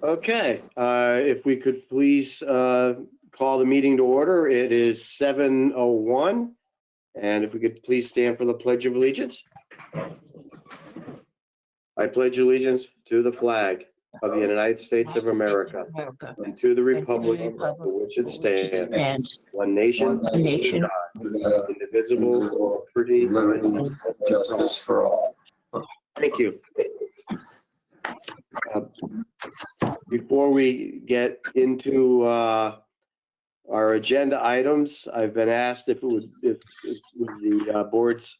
Okay, if we could please call the meeting to order. It is 7:01. And if we could please stand for the Pledge of Allegiance. I pledge allegiance to the flag of the United States of America and to the republic for which it stands, one nation, nation, indivisible, with liberty and justice for all. Thank you. Before we get into our agenda items, I've been asked if with the board's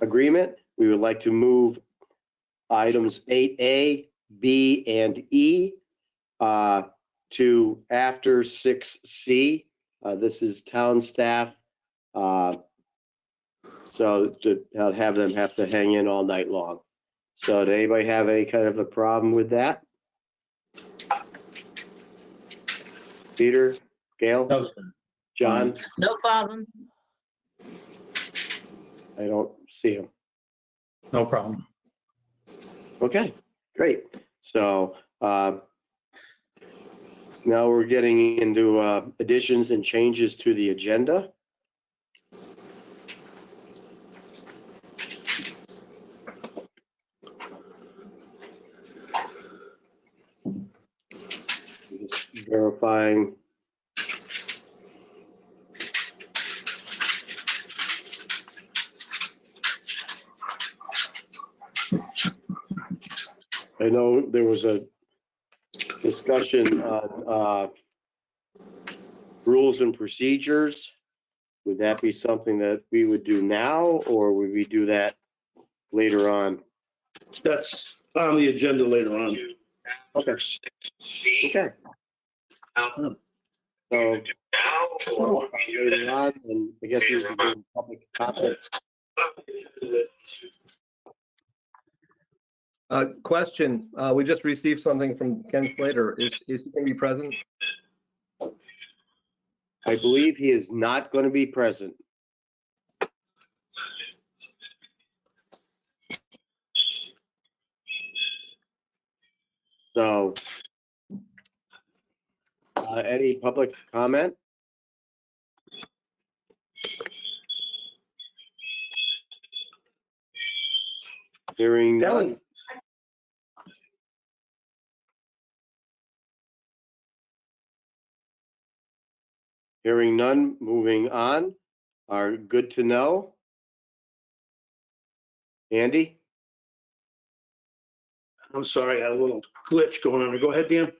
agreement, we would like to move items 8A, B, and E to after 6C. This is town staff. So to have them have to hang in all night long. So does anybody have any kind of a problem with that? Peter, Gail, No, John? no problem. I don't see him. no problem. Okay, great. So now we're getting into additions and changes to the agenda. Just verifying. I know there was a discussion on rules and procedures. Would that be something that we would do now, or would we do that later on? That's on the agenda later on. Okay. Okay. So, later on, and I guess we should do public comment. Question, we just received something from Ken Slater. Is he going to be present? I believe he is not going to be present. So, any public comment? Hearing none. Hearing none, moving on. Are good to know. Andy? I'm sorry, I had a little glitch going on. Go ahead, Dan.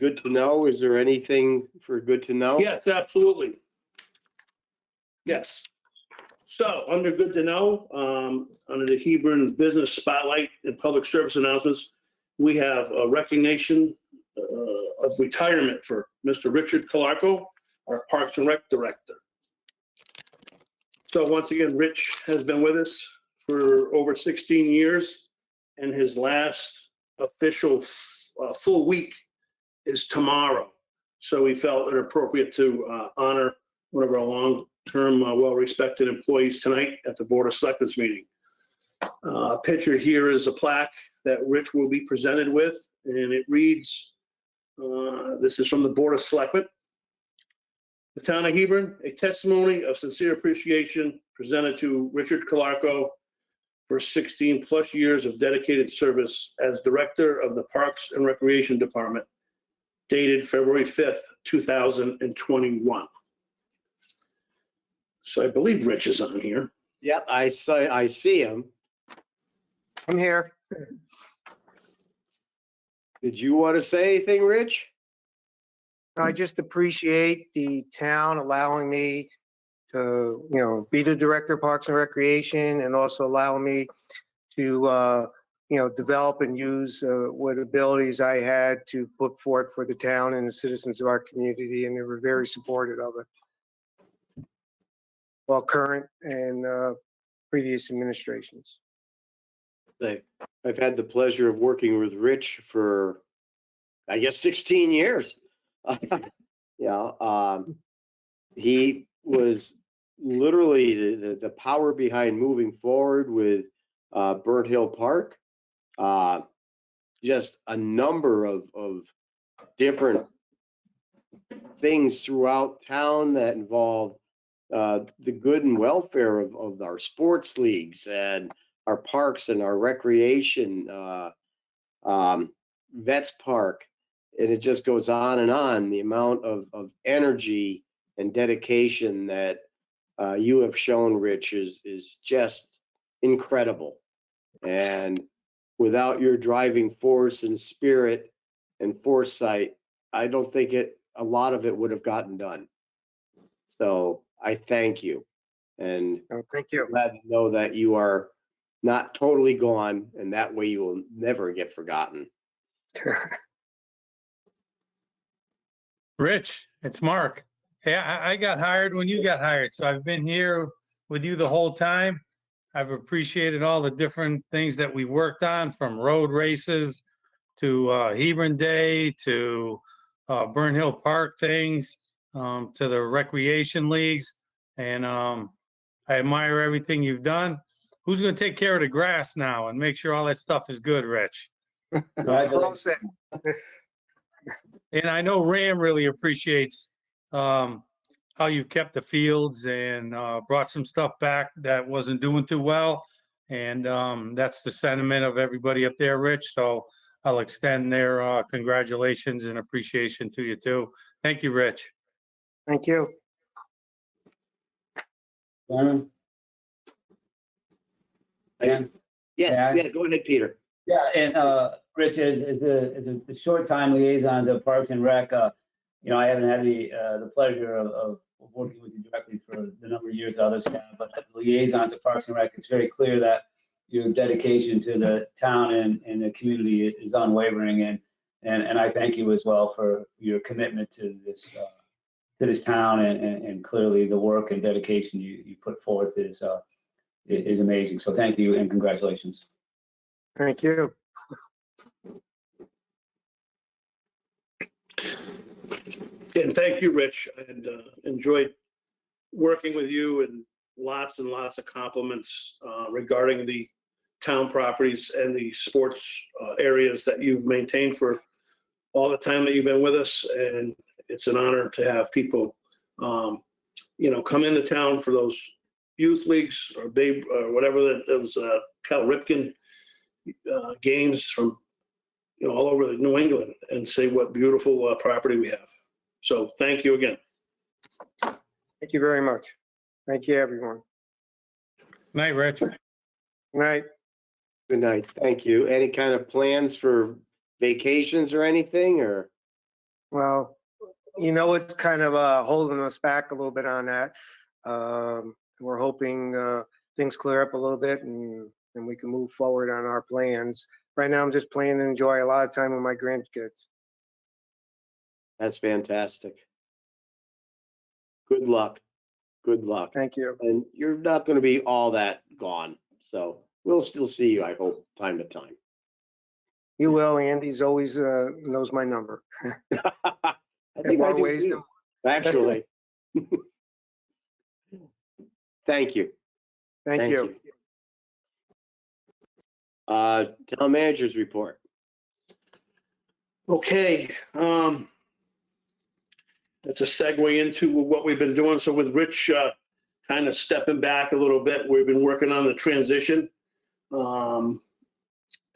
Good to know. Is there anything for good to know? Yes, absolutely. Yes. So under good to know, under the Hebron Business Spotlight and Public Service Announcements, we have a recognition of retirement for Mr. Richard Calarco, our Parks and Rec Director. So once again, Rich has been with us for over 16 years, and his last official full week is tomorrow. So we felt it appropriate to honor one of our long-term, well-respected employees tonight at the Board of Selectmen's meeting. A picture here is a plaque that Rich will be presented with, and it reads, this is from the Board of Selectmen. The Town of Hebron, a testimony of sincere appreciation presented to Richard Calarco for 16 plus years of dedicated service as Director of the Parks and Recreation Department, dated February 5th, 2021. So I believe Rich is on here. Yep, I see him. I'm here. Did you want to say anything, Rich? I just appreciate the town allowing me to, be the Director of Parks and Recreation, and also allowing me to, develop and use what abilities I had to put forth for the town and the citizens of our community, and they were very supportive of it. Well, current and previous administrations. I've had the pleasure of working with Rich for, I guess, 16 years. He was literally the power behind moving forward with Burnt Hill Park. just a number of different things throughout town that involve the good and welfare of our sports leagues and our parks and our recreation, Vets Park. And it just goes on and on. The amount of energy and dedication that you have shown, Rich, is just incredible. And without your driving force and spirit and foresight, I don't think a lot of it would have gotten done. So I thank you. And Oh, thank you. glad to know that you are not totally gone, and that way you will never get forgotten. Rich, it's Mark. Hey, I got hired when you got hired, so I've been here with you the whole time. I've appreciated all the different things that we worked on, from road races to Hebron Day to Burn Hill Park things, to the recreation leagues. And I admire everything you've done. Who's going to take care of the grass now and make sure all that stuff is good, Rich? We're all set. And I know Ram really appreciates how you've kept the fields and brought some stuff back that wasn't doing too well. And that's the sentiment of everybody up there, Rich. So I'll extend their congratulations and appreciation to you too. Thank you, Rich. Thank you. Chairman? Dan? Yes, Yeah. yeah, go ahead, Peter. Yeah, and Rich, as the short time liaison to Parks and Rec, I haven't had the pleasure of working with you directly for the number of years others have, but as a liaison to Parks and Rec, it's very clear that your dedication to the town and the community is unwavering, and I thank you as well for your commitment to this town, and clearly the work and dedication you put forth is amazing. So thank you and congratulations. Thank you. And thank you, Rich. And enjoyed working with you, and lots of compliments regarding the town properties and the sports areas that you've maintained for all the time that you've been with us. And it's an honor to have people, come into town for those youth leagues or whatever those Cal Ripken games from all over New England, and say what beautiful property we have. So thank you again. Thank you very much. Thank you, everyone. Night, Rich. Good night. Good night. Thank you. Any kind of plans for vacations or anything, or? Well, it's kind of holding us back a little bit on that. We're hoping things clear up a little bit and we can move forward on our plans. Right now, I'm just planning to enjoy a lot of time with my grandkids. That's fantastic. Good luck. Good luck. Thank you. And you're not going to be all that gone. So we'll still see you, I hope, time to time. You will. Andy's always knows my number. I In think I more do ways too, actually. Thank you. Thank you. Town managers report. Okay. That's a segue into what we've been doing. So with Rich kind of stepping back a little bit, we've been working on the transition. And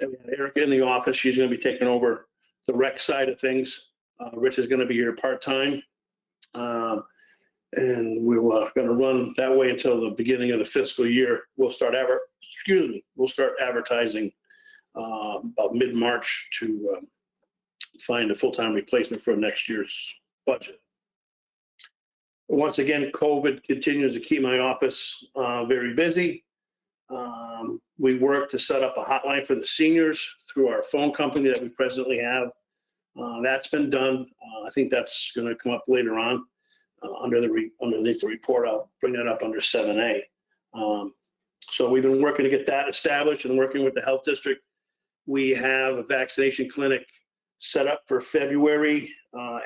we had Erica in the office. She's going to be taking over the rec side of things. Rich is going to be here part-time. And we're going to run that way until the beginning of the fiscal year. We'll start advertising about mid-March to find a full-time replacement for next year's budget. Once again, COVID continues to keep my office very busy. We work to set up a hotline for the seniors through our phone company that we presently have. That's been done. I think that's going to come up later on underneath the report. I'll bring that up under 7A. So we've been working to get that established and working with the health district. We have a vaccination clinic set up for February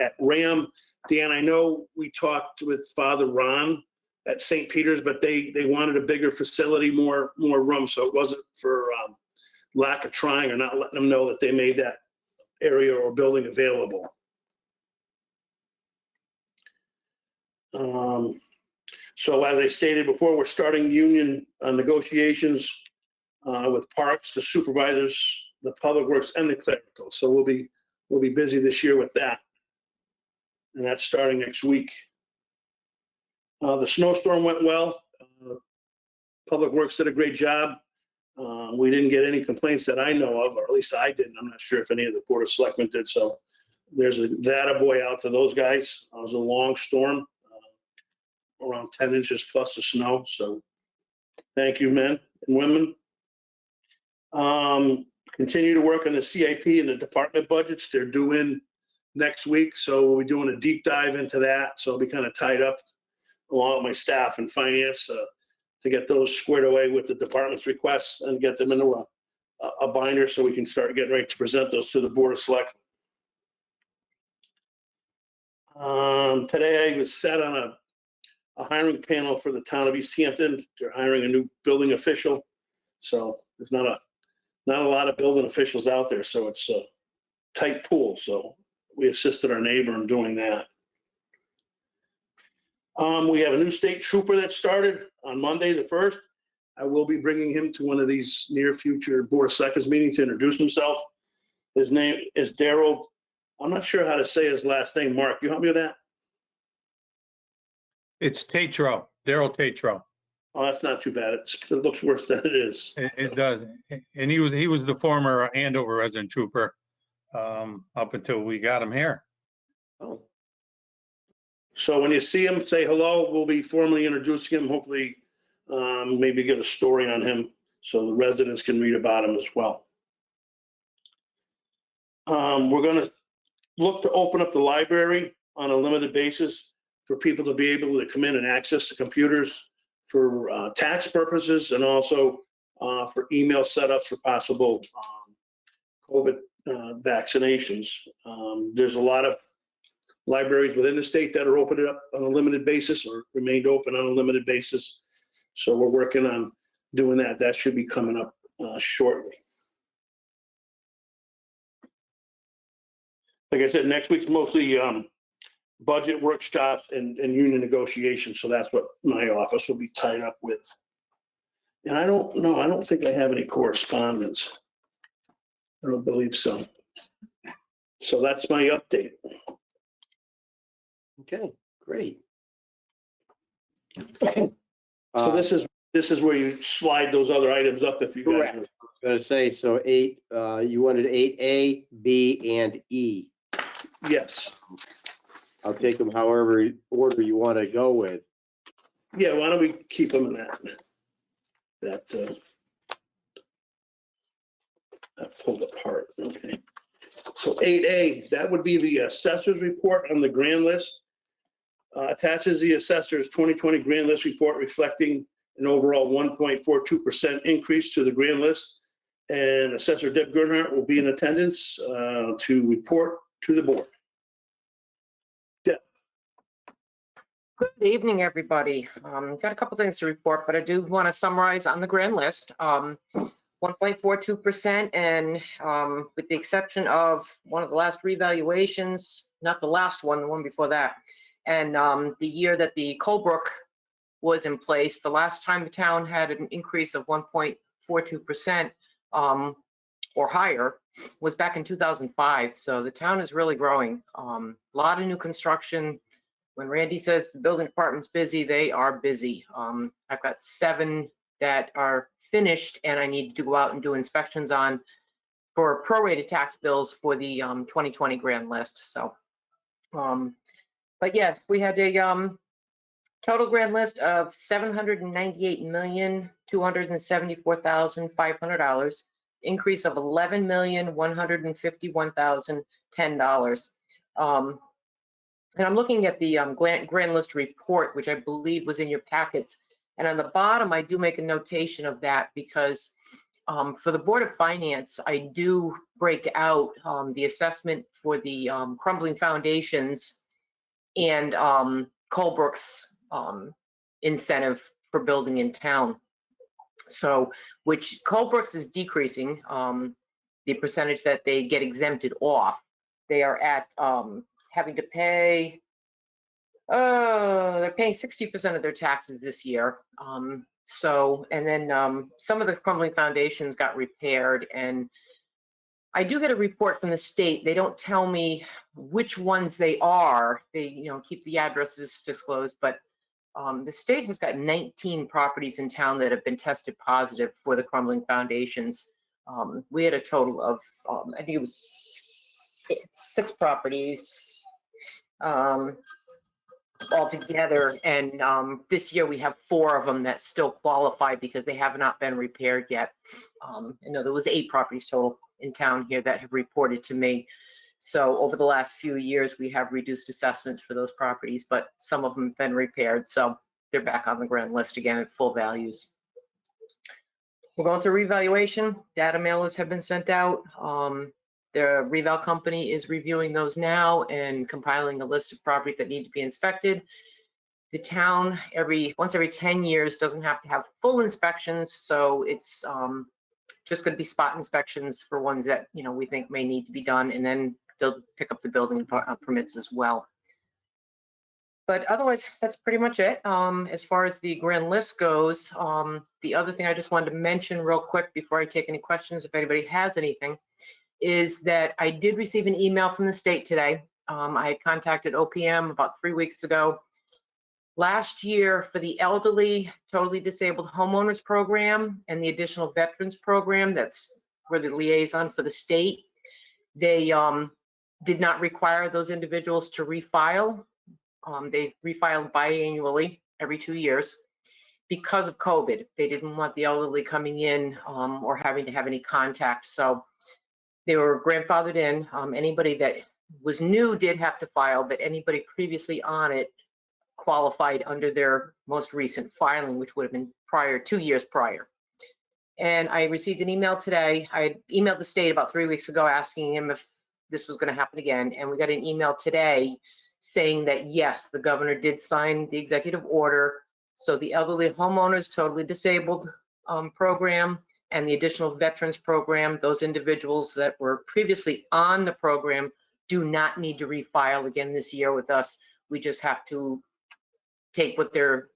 at RAM. Dan, I know we talked with Father Ron at St. Peter's, but they wanted a bigger facility, more room. So it wasn't for lack of trying or not letting them know that they made that area or building available. So as I stated before, we're starting union negotiations with parks, the supervisors, the public works, and the clerical. So we'll be busy this year with that, and that's starting next week. The snowstorm went well. Public Works did a great job. We didn't get any complaints that I know of, or at least I didn't. I'm not sure if any of the Board of Selectmen did. So there's that boy out to those guys. It was a long storm, around 10 inches plus of snow. So thank you, men and women. Continue to work on the CIP and the department budgets. They're due in next week. So we'll be doing a deep dive into that. So I'll be kind of tied up along with my staff and finance to get those squared away with the department's requests and get them into a binder so we can start getting ready to present those to the Board of Selectmen. Today I was sat on a hiring panel for the town of East Hampton. They're hiring a new building official. So there's not a lot of building officials out there. So it's a tight pool. So we assisted our neighbor in doing that. We have a new state trooper that started on Monday, the 1st. I will be bringing him to one of these near future Board of Selectmen meetings to introduce himself. His name is Daryl. I'm not sure how to say his last name. Mark, you help me with that? It's Tatro, Daryl Tatro. Oh, that's not too bad. It looks worse than it is. It does. And he was the former Andover resident trooper up until we got him here. Oh, So when you see him, say hello. We'll be formally introducing him. Hopefully, maybe get a story on him so the residents can read about him as well. We're going to look to open up the library on a limited basis for people to be able to come in and access the computers for tax purposes and also for email setups for possible COVID vaccinations. There's a lot of libraries within the state that are opened up on a limited basis or remained open on a limited basis. So we're working on doing that. That should be coming up shortly. Like I said, next week's mostly budget workshops and union negotiations. So that's what my office will be tied up with. And I don't know, I don't think I have any correspondence. I don't believe so. So that's my update. okay, great. So this is where you slide those other items up if you guys. Correct. Gonna say, so 8, you wanted 8A, B, and E. Yes. I'll take them however order you want to go with. Yeah, why don't we keep them in that pulled apart. Okay. So 8A, that would be the assessor's report on the grand list. Attaches the assessor's 2020 grand list report reflecting an overall 1.42% increase to the grand list. And Assessor Deb Gernhardt will be in attendance to report to the board. Deb. Good evening, everybody. Got a couple things to report, but I do want to summarize on the grand list. 1.42%, and with the exception of one of the last revaluations, not the last one, the one before that, and the year that the Colebrook was in place, the last time the town had an increase of 1.42% or higher was back in 2005. So the town is really growing. A lot of new construction. When Randy says the building department's busy, they are busy. I've got 7 that are finished and I need to go out and do inspections on for prorated tax bills for the 2020 grand list. So, but yeah, we had a total grand list of $798,274,500, increase of $11,151,010. And I'm looking at the grand list report, which I believe was in your packets. And on the bottom, I do make a notation of that because for the Board of Finance, I do break out the assessment for the crumbling foundations and Colebrook's incentive for building in town. So, which Colebrook's is decreasing, the percentage that they get exempted off. They are at having to pay, they're paying 60% of their taxes this year. So, and then some of the crumbling foundations got repaired, and I do get a report from the state. They don't tell me which ones they are. They, keep the addresses disclosed, but the state has got 19 properties in town that have been tested positive for the crumbling foundations. We had a total of, I think it was 6 properties altogether, and this year we have 4 of them that still qualify because they have not been repaired yet. There was 8 properties total in town here that have reported to me. So over the last few years, we have reduced assessments for those properties, but some of them have been repaired, so they're back on the grand list again at full values. We're going through revaluation. Data mailers have been sent out. The reval company is reviewing those now and compiling a list of properties that need to be inspected. The town, once every 10 years, doesn't have to have full inspections, so it's just going to be spot inspections for ones that we think may need to be done, and then they'll pick up the building permits as well. But otherwise, that's pretty much it. As far as the grand list goes, the other thing I just wanted to mention real quick before I take any questions, if anybody has anything, is that I did receive an email from the state today. I had contacted OPM about 3 weeks ago. Last year, for the elderly, totally disabled homeowners program and the additional veterans program, that's where the liaison for the state, they did not require those individuals to refile. They refiled biannually every 2 years because of COVID. They didn't want the elderly coming in or having to have any contact. So they were grandfathered in. Anybody that was new did have to file, but anybody previously on it qualified under their most recent filing, which would have been 2 years prior. And I received an email today. I emailed the state about 3 weeks ago asking him if this was going to happen again. And we got an email today saying that, yes, the governor did sign the executive order. So the elderly homeowners, totally disabled program, and the additional veterans program, those individuals that were previously on the program do not need to refile again this year with us. We just have to take what their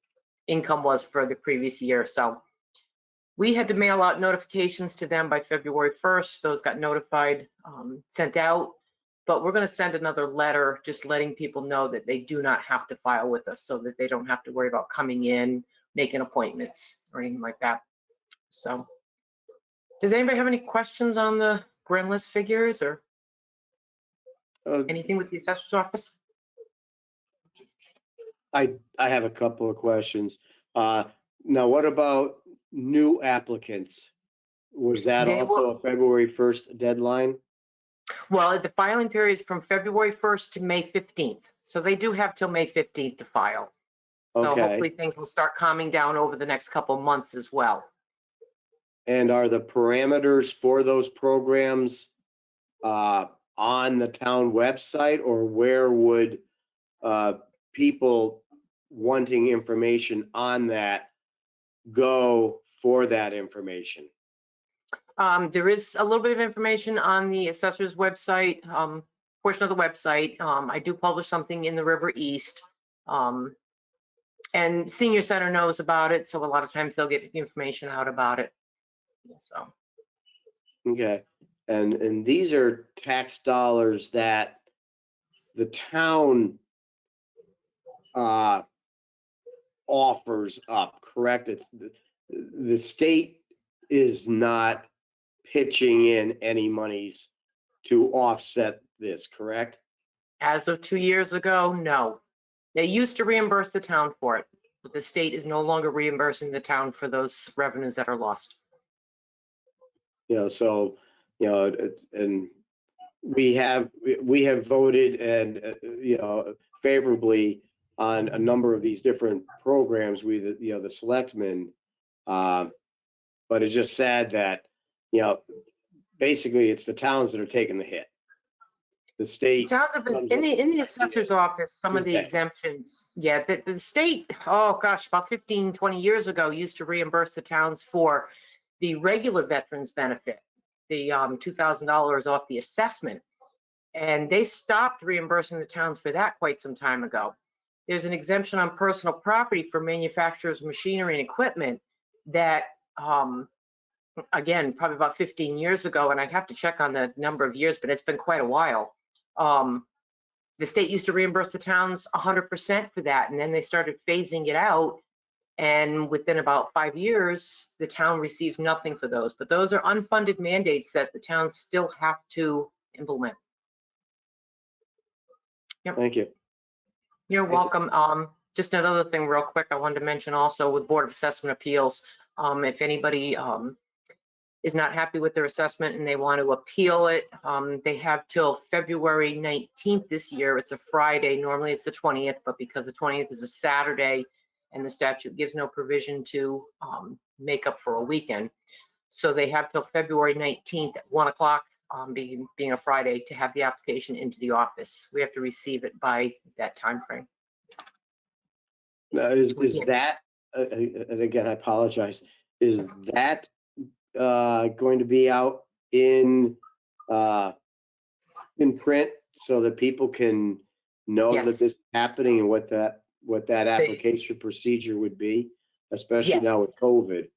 income was for the previous year. So we had to mail out notifications to them by February 1st. Those got notified, sent out, but we're going to send another letter just letting people know that they do not have to file with us, so that they don't have to worry about coming in, making appointments or anything like that. So does anybody have any questions on the grand list figures or anything with the assessor's office? I have a couple of questions. Now, what about new applicants? Was that They also a February 1st deadline? Well, the filing period is from February 1st to May 15th. So they do have till May 15th to file. So Okay. hopefully things will start calming down over the next couple of months as well. And are the parameters for those programs on the town website, or where would people wanting information on that go for that information? There is a little bit of information on the assessor's website, portion of the website. I do publish something in the River East. And Senior Center knows about it, so a lot of times they'll get information out about it. So. Okay, and these are tax dollars that the town offers up, correct? It's the state is not pitching in any monies to offset this, correct? As of 2 years ago, no. They used to reimburse the town for it, but the state is no longer reimbursing the town for those revenues that are lost. So, and we have voted and, favorably on a number of these different programs with, the selectmen. But it's just sad that, basically it's the towns that are taking the hit. the state. Towns have been, in the assessor's office, some of the Okay. exemptions, yeah, the state, oh gosh, about 15, 20 years ago, used to reimburse the towns for the regular veterans benefit, the $2,000 off the assessment. And they stopped reimbursing the towns for that quite some time ago. There's an exemption on personal property for manufacturers, machinery and equipment that, again, probably about 15 years ago, and I'd have to check on the number of years, but it's been quite a while. The state used to reimburse the towns 100% for that, and then they started phasing it out. And within about 5 years, the town receives nothing for those. But those are unfunded mandates that the towns still have to implement. Thank you. You're Thank you. welcome. Just another thing real quick, I wanted to mention also with Board of Assessment Appeals, if anybody is not happy with their assessment and they want to appeal it, they have till February 19th this year. It's a Friday. Normally it's the 20th, but because the 20th is a Saturday and the statute gives no provision to make up for a weekend. So they have till February 19th at 1 o'clock, being a Friday, to have the application into the office. We have to receive it by that time frame. Now, is that, and again, I apologize, is that going to be out in print so that people can know that Yes. this is happening and what that application procedure would be, especially Yes. now with COVID?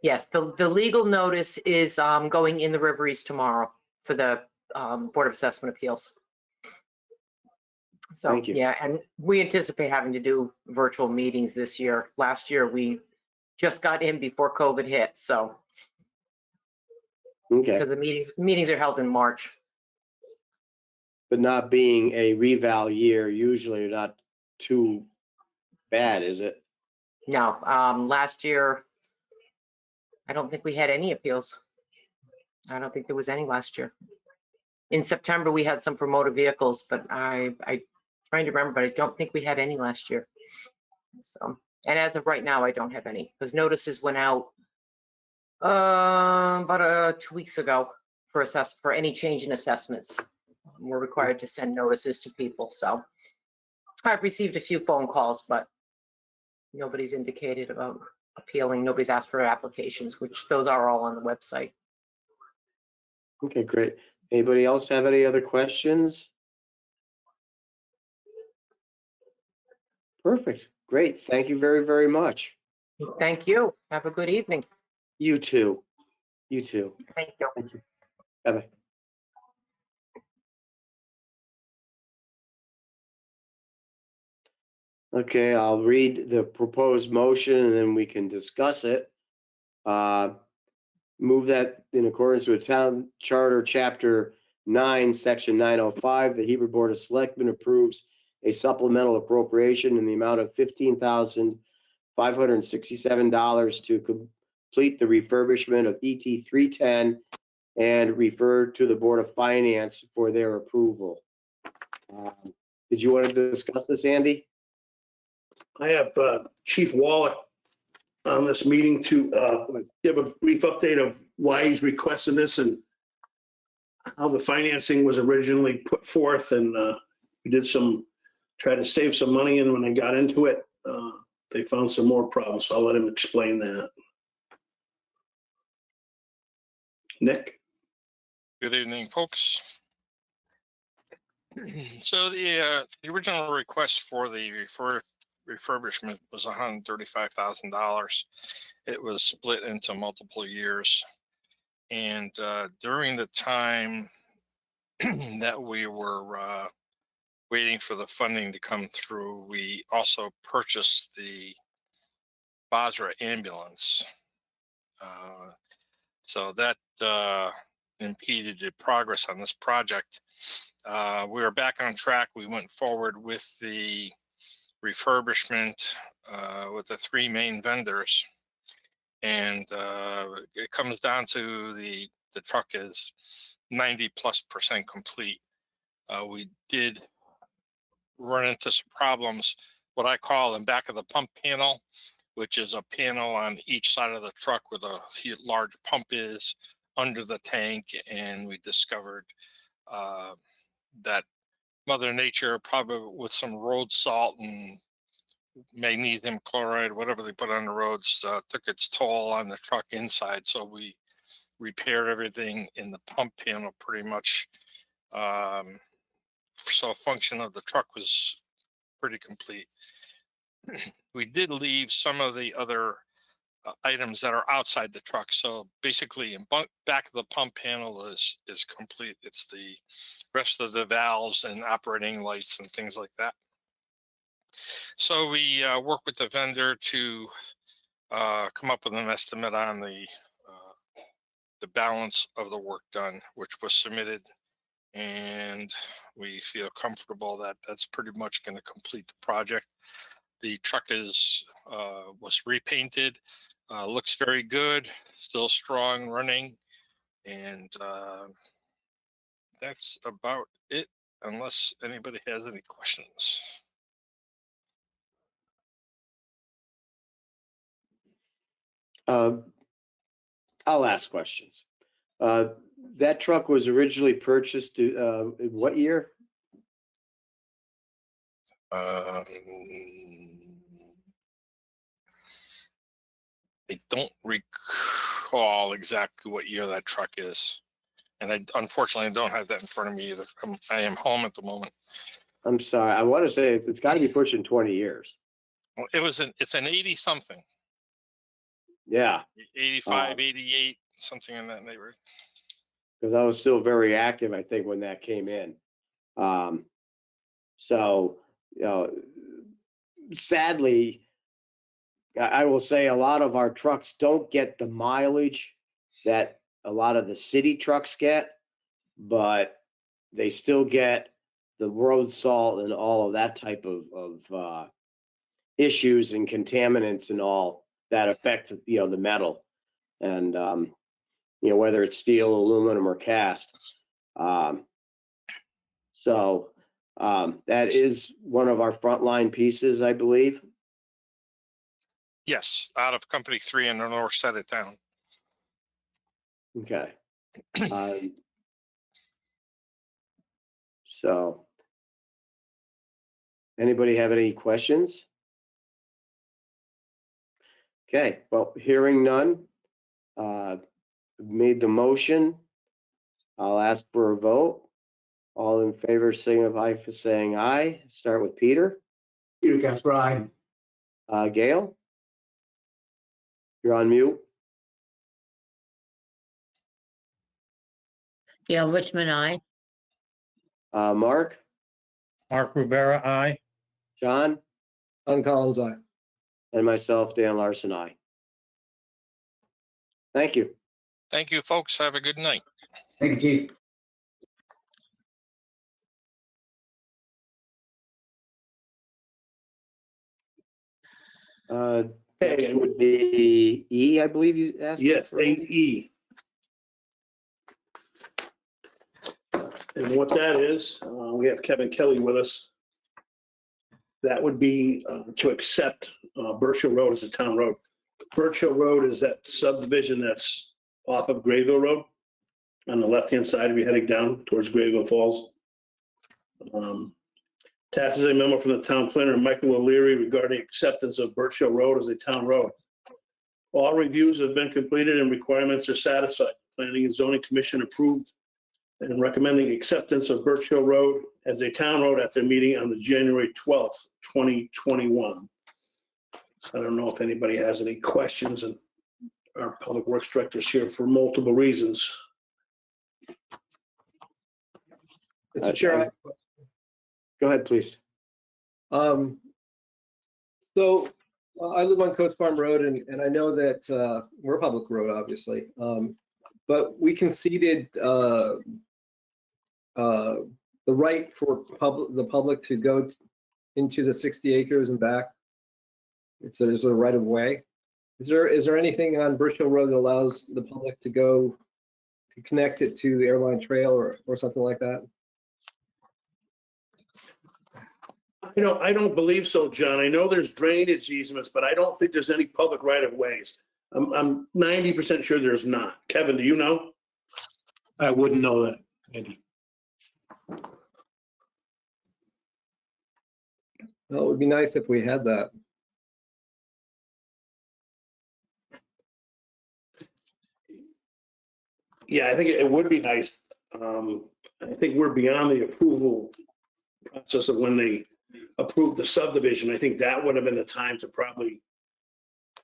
Yes, the legal notice is going in the Riveries tomorrow for the Board of Assessment Appeals. So, Thank you. yeah, and we anticipate having to do virtual meetings this year. Last year, we just got in before COVID hit, so, Okay, because the meetings are held in March. but not being a reval year, usually not too bad, is it? No, last year, I don't think we had any appeals. I don't think there was any last year. In September, we had some for motor vehicles, but I'm trying to remember, but I don't think we had any last year. So, and as of right now, I don't have any, because notices went out about 2 weeks ago for any change in assessments. We're required to send notices to people, so I've received a few phone calls, but nobody's indicated about appealing. Nobody's asked for applications, which those are all on the website. Okay, great. Anybody else have any other questions? Perfect, great. Thank you very, very much. Thank you. Have a good evening. You too. You too. Thank you. Thank you. Bye-bye. Okay, I'll read the proposed motion and then we can discuss it. Move that in accordance with Town Charter, Chapter 9, Section 905, the Hebron Board of Selectmen approves a supplemental appropriation in the amount of $15,567 to complete the refurbishment of ET 310 and refer to the Board of Finance for their approval. Did you want to discuss this, Andy? I have Chief Wallach on this meeting to give a brief update of why he's requesting this and how the financing was originally put forth. And we did try to save some money, and when they got into it, they found some more problems. So I'll let him explain that. Nick? Good evening, folks. So the original request for the refurbishment was $135,000. It was split into multiple years. And during the time that we were waiting for the funding to come through, we also purchased the Basra ambulance. So that impeded the progress on this project. We were back on track. We went forward with the refurbishment with the three main vendors, and it comes down to the truck is 90+% complete. We did run into some problems, what I call in back of the pump panel, which is a panel on each side of the truck where the large pump is under the tank, and we discovered that Mother Nature, probably with some road salt and magnesium chloride, whatever they put on the roads, took its toll on the truck inside. So we repaired everything in the pump panel pretty much. So function of the truck was pretty complete. We did leave some of the other items that are outside the truck. So basically, in back of the pump panel is complete. It's the rest of the valves and operating lights and things like that. So we work with the vendor to come up with an estimate on the balance of the work done, which was submitted, and we feel comfortable that that's pretty much going to complete the project. The truck is was repainted, looks very good, still strong, running, and that's about it, unless anybody has any questions. I'll ask questions. That truck was originally purchased in what year? I don't recall exactly what year that truck is, and I unfortunately don't have that in front of me either. I am home at the moment. I'm sorry. I want to say it's got to be pushing 20 years. Well, it's an 80 something, Yeah, 85, 88, something in that neighborhood. because I was still very active, I think, when that came in. So, you know, sadly, I will say a lot of our trucks don't get the mileage that a lot of the city trucks get, but they still get the road salt and all of that type of issues and contaminants and all that affect, you know, the metal. And, you know, whether it's steel, aluminum, or cast. So that is one of our frontline pieces, I believe. Yes, out of Company 3 in the north side of town. Okay. So anybody have any questions? Okay, well, hearing none, made the motion. I'll ask for a vote. All in favor, signify by saying aye. Start with Peter. Peter Casper, aye. Gail? You're on mute. Gail Richmond, aye. Mark? Mark Rivera, aye. John? Don Collins, aye. And myself, Dan Larson, aye. Thank you. Thank you, folks. Have a good night. Thank you, Chief. Next would be E, I believe you asked. Yes, 8E. And what that is, we have Kevin Kelly with us. That would be to accept Birch Hill Road as a town road. Birch Hill Road is that subdivision that's off of Grayville Road on the left-hand side if you're heading down towards Grayville Falls. Attached is a memo from the town planner, Michael O'Leary, regarding acceptance of Birch Hill Road as a town road. All reviews have been completed and requirements are satisfied. Planning and Zoning Commission approved and recommending acceptance of Birch Hill Road as a town road at their meeting on the January 12th, 2021. I don't know if anybody has any questions, and our Public Works Director is here for multiple reasons. Mr. Chair, Go ahead, please. So I live on Coates Farm Road, and I know that we're a public road, obviously, but we conceded the right for the public to go into the 60 acres and back. So there's a right of way. Is there anything on Birch Hill Road that allows the public to go connect it to the airline trail or something like that? I don't believe so, John. I know there's drainage easements, but I don't think there's any public right of ways. I'm 90% sure there's not. Kevin, do you know? I wouldn't know that, Andy. Well, it would be nice if we had that. Yeah, I think it would be nice. I think we're beyond the approval process of when they approved the subdivision. I think that would have been the time to probably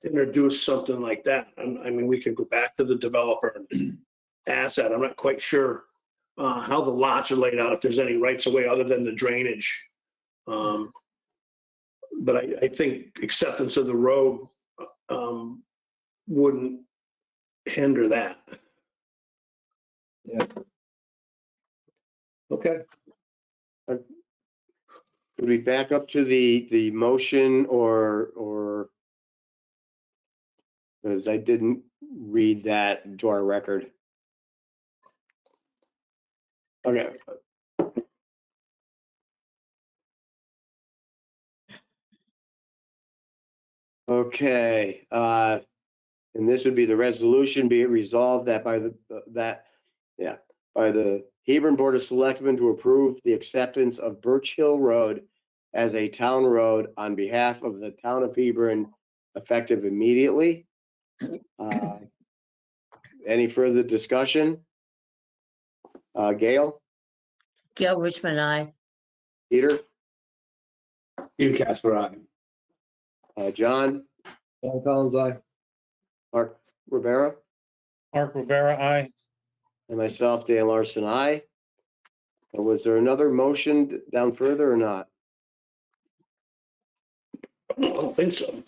introduce something like that. I mean, we can go back to the developer and ask that. I'm not quite sure how the lots are laid out, if there's any rights of way other than the drainage. But I think acceptance of the road wouldn't hinder that. Yeah. Okay. Would we back up to the motion or because I didn't read that to our record. Okay. Okay, and this would be the resolution, be it resolved that by the Hebron Board of Selectmen to approve the acceptance of Birch Hill Road as a town road on behalf of the town of Hebron, effective immediately. Any further discussion? Gail, Gail Richmond, I. Peter, Peter Casper, aye. John, John Collins, aye. Mark Rivera, Mark Rivera, aye. and myself, Dan Larson, aye. Was there another motion down further or not? I don't think so.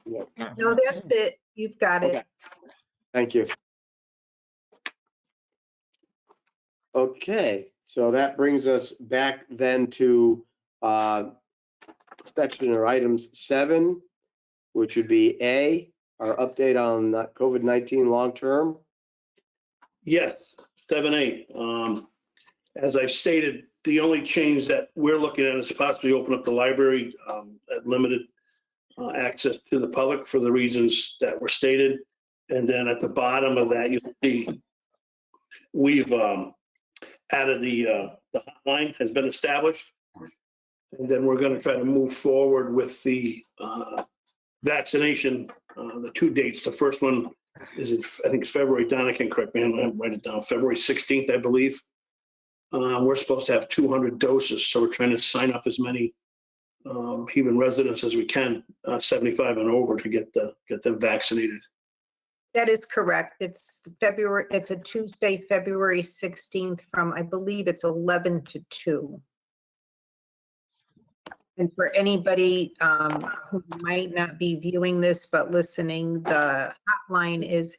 No, that's it. You've got it. Okay. Thank you. Okay, so that brings us back then to section or items 7, which would be A, our update on COVID-19 long-term. Yes, 7A. As I've stated, the only change that we're looking at is possibly open up the library at limited access to the public for the reasons that were stated. And then at the bottom of that, you'll see we've added the hotline has been established. And then we're going to try to move forward with the vaccination, the 2 dates. The first one is in, I think it's February. Donna can correct me, I'll write it down. February 16th, I believe. We're supposed to have 200 doses, so we're trying to sign up as many Hebron residents as we can, 75 and over, to get them vaccinated. That is correct. It's a Tuesday, February 16th from, I believe it's 11 to 2. And for anybody who might not be viewing this but listening, the hotline is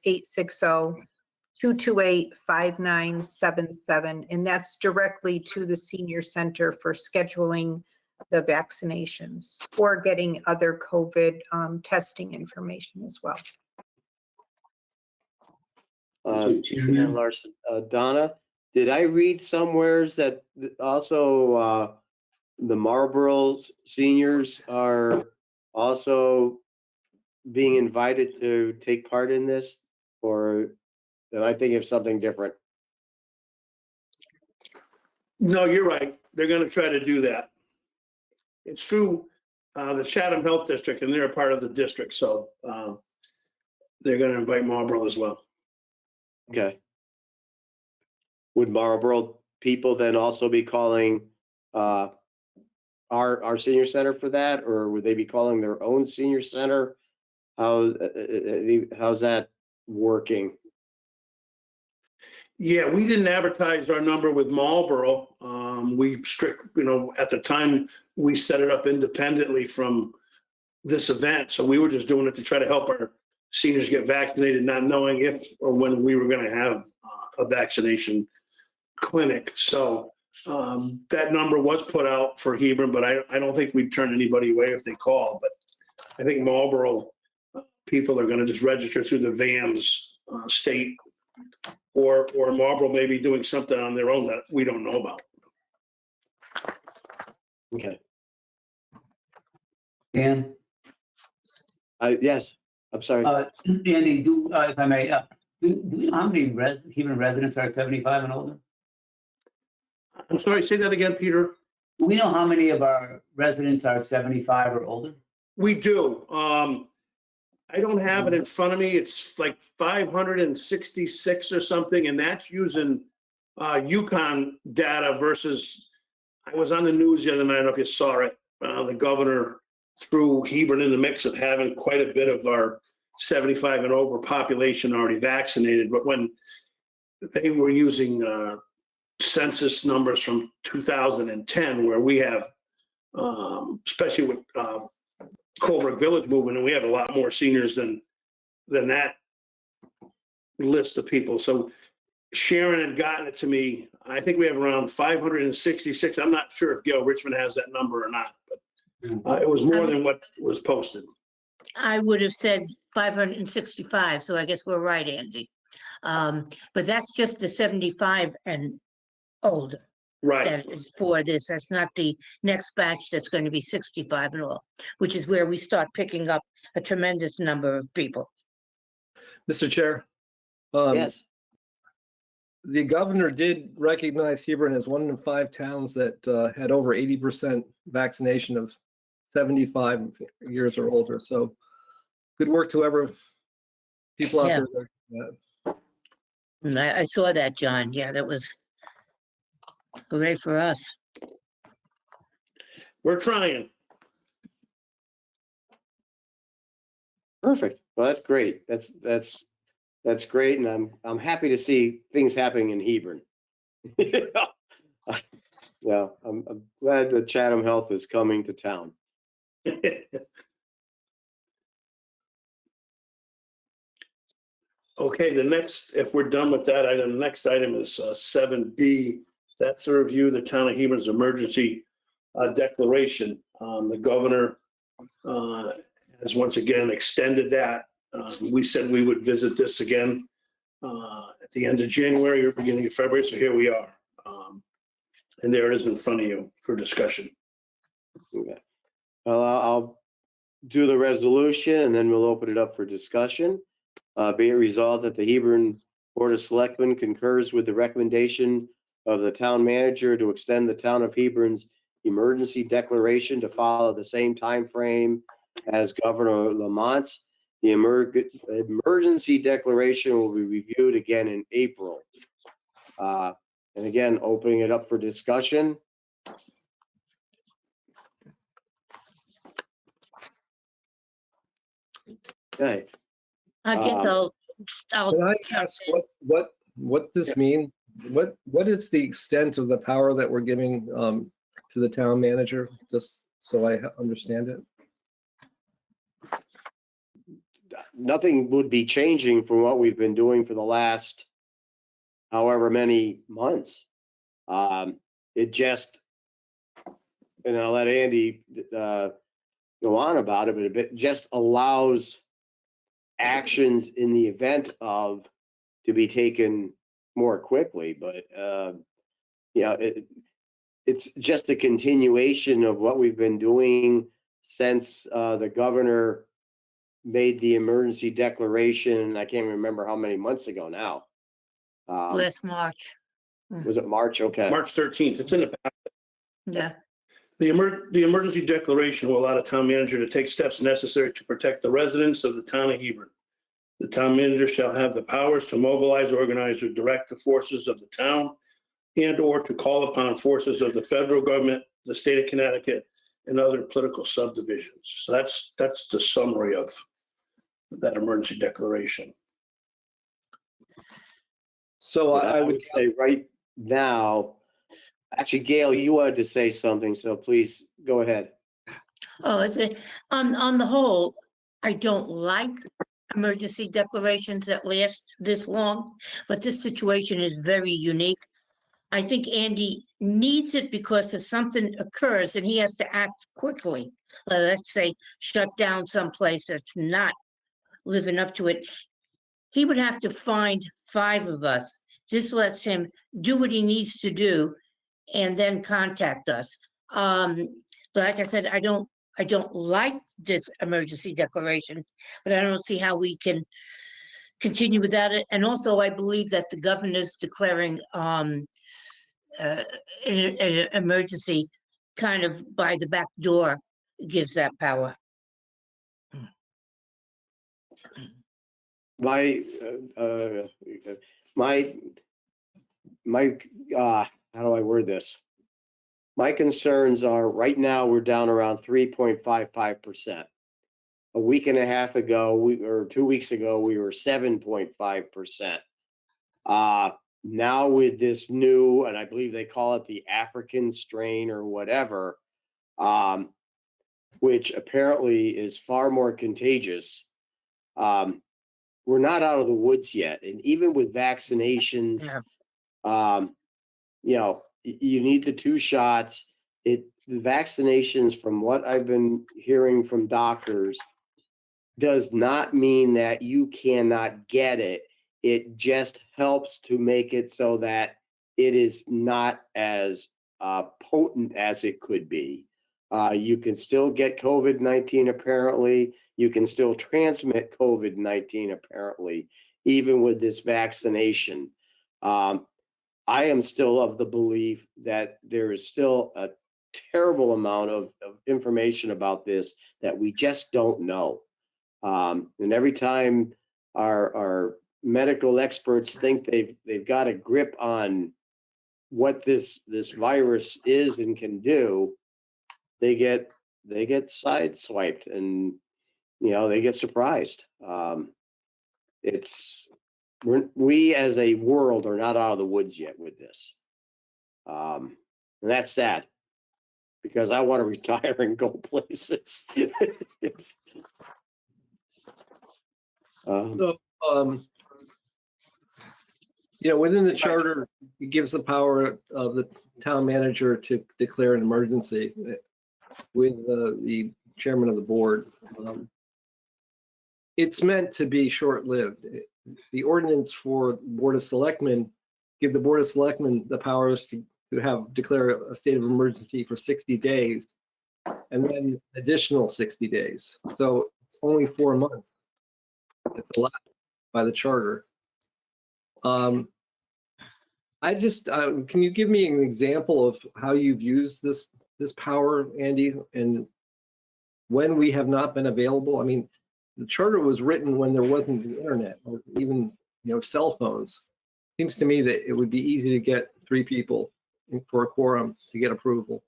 860-228-5977, and that's directly to the senior center for scheduling the vaccinations or getting other COVID testing information as well. Dan Larson, Donna, did I read somewheres that also the Marlboro seniors are also being invited to take part in this, or am I thinking of something different? No, you're right. They're going to try to do that. It's through the Chatham Health District, and they're a part of the district, so they're going to invite Marlboro as well. Okay. Would Marlboro people then also be calling our senior center for that, or would they be calling their own senior center? How's that working? Yeah, we didn't advertise our number with Marlboro. At the time we set it up independently from this event, so we were just doing it to try to help our seniors get vaccinated, not knowing if or when we were going to have a vaccination clinic. So that number was put out for Hebron, but I don't think we'd turn anybody away if they call. But I think Marlboro people are going to just register through the VAMS state, or Marlboro may be doing something on their own that we don't know about. Okay. Dan? Yes, I'm sorry. Andy, if I may, do you know how many Hebron residents are 75 and older? I'm sorry, say that again, Peter. Do we know how many of our residents are 75 or older? We do. I don't have it in front of me. It's like 566 or something, and that's using Yukon data versus, I was on the news the other night, I don't know if you saw it. The governor threw Hebron in the mix of having quite a bit of our 75 and over population already vaccinated. But when they were using census numbers from 2010, where we have, especially with Colebrook Village movement, and we have a lot more seniors than that list of people. So Sharon had gotten it to me. I think we have around 566. I'm not sure if Gail Richmond has that number or not, but it was more than what was posted. I would have said 565, so I guess we're right, Andy. But that's just the 75 and older. Right. That is for this. That's not the next batch that's going to be 65 and all, which is where we start picking up a tremendous number of people. Mr. Chair. Yes. The governor did recognize Hebron as one of 5 towns that had over 80% vaccination of 75 years or older. So good work to whoever people out Yeah. there. And I saw that, John. Yeah, that was hooray for us. We're trying. Perfect. Well, that's great. That's great, and I'm happy to see things happening in Hebron. Yeah, I'm glad that Chatham Health is coming to town. Okay, the next, if we're done with that item, the next item is 7B. That's a review of the town of Hebron's emergency declaration. The governor has once again extended that. We said we would visit this again at the end of January or beginning of February, so here we are. And there it is in front of you for discussion. Okay. Well, I'll do the resolution and then we'll open it up for discussion. Be it resolved that the Hebron Board of Selectmen concurs with the recommendation of the town manager to extend the town of Hebron's emergency declaration to follow the same time frame as Governor Lamont's. The emergency declaration will be reviewed again in April. And again, opening it up for discussion. Okay. I guess I'll Can I ask what this mean? What is the extent of the power that we're giving to the town manager, just so I understand it? Nothing would be changing from what we've been doing for the last however many months. It just, and I'll let Andy go on about it, but it just allows actions in the event of to be taken more quickly. But yeah, it's just a continuation of what we've been doing since the governor made the emergency declaration. I can't remember how many months ago now. last March. Was it March? Okay. March 13th, it's in the back. Yeah. The emergency declaration will allow the town manager to take steps necessary to protect the residents of the town of Hebron. The town manager shall have the powers to mobilize, organize, or direct the forces of the town and or to call upon forces of the federal government, the state of Connecticut, and other political subdivisions. So that's the summary of that emergency declaration. So I would say right now, actually, Gail, you wanted to say something, so please go ahead. Oh, is it, on the whole, I don't like emergency declarations that last this long, but this situation is very unique. I think Andy needs it because if something occurs and he has to act quickly, let's say shut down someplace that's not living up to it, he would have to find 5 of us. This lets him do what he needs to do and then contact us. But like I said, I don't like this emergency declaration, but I don't see how we can continue without it. And also, I believe that the governor's declaring an emergency kind of by the back door gives that power. My, my, how do I word this? My concerns are, right now, we're down around 3.55%. A week and a half ago, or 2 weeks ago, we were 7.5%. Now with this new, and I believe they call it the African strain or whatever, which apparently is far more contagious. We're not out of the woods yet. And even with vaccinations, you know, you need the 2 shots. The vaccinations, from what I've been hearing from doctors, does not mean that you cannot get it. It just helps to make it so that it is not as potent as it could be. You can still get COVID-19 apparently. You can still transmit COVID-19 apparently, even with this vaccination. I am still of the belief that there is still a terrible amount of information about this that we just don't know. And every time our medical experts think they've got a grip on what this virus is and can do, they get sideswiped, and you know, they get surprised. We as a world are not out of the woods yet with this, and that's sad, because I want to retire and go places. So, you know, within the charter, it gives the power of the town manager to declare an emergency with the chairman of the board. It's meant to be short-lived. The ordinance for Board of Selectmen give the Board of Selectmen the powers to declare a state of emergency for 60 days and then additional 60 days. So only 4 months. It's allowed by the charter. Can you give me an example of how you've used this power, Andy, and when we have not been available? I mean, the charter was written when there wasn't the internet or even, you know, cell phones. Seems to me that it would be easy to get 3 people for a quorum to get approval.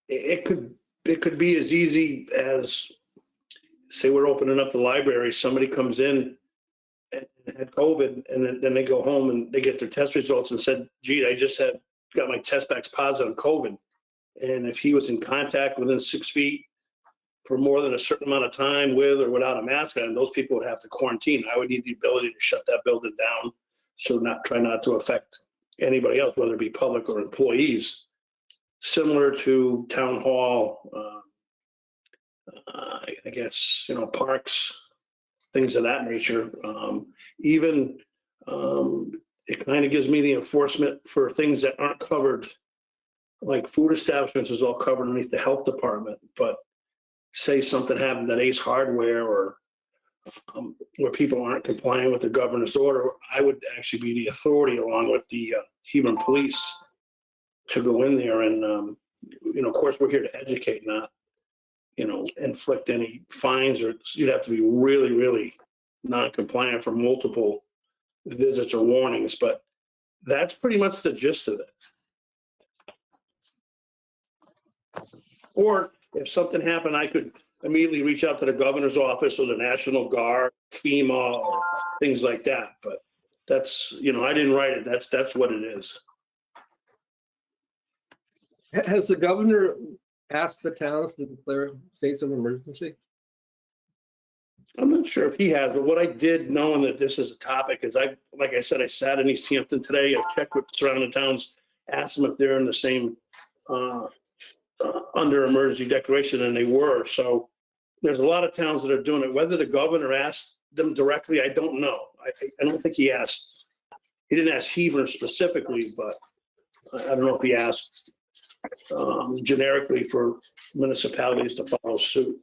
It could be as easy as, say we're opening up the library, somebody comes in and had COVID, and then they go home and they get their test results and said, gee, I just got my test back positive on COVID. And if he was in contact within 6 feet for more than a certain amount of time with or without a mask on, those people would have to quarantine. I would need the ability to shut that building down, so try not to affect anybody else, whether it be public or employees. Similar to town hall, I guess, you know, parks, things of that nature. Even it kind of gives me the enforcement for things that aren't covered, like food establishments is all covered underneath the health department. But say something happened at Ace Hardware or where people aren't complying with the governor's order, I would actually be the authority along with the Hebron police to go in there and, you know, of course, we're here to educate, not, you know, inflict any fines, or you'd have to be really, really non-compliant for multiple visits or warnings. But that's pretty much the gist of it. Or if something happened, I could immediately reach out to the governor's office or the National Guard, FEMA, or things like that. But that's, you know, I didn't write it. That's what it is. Has the governor asked the towns to declare states of emergency? I'm not sure if he has, but what I did, knowing that this is a topic, is like I said, I sat in East Hampton today. I checked with surrounding towns, asked them if they're in the same under emergency declaration, and they were. So there's a lot of towns that are doing it. Whether the governor asked them directly, I don't know. I don't think he asked. He didn't ask Hebron specifically, but I don't know if he asked generically for municipalities to follow suit.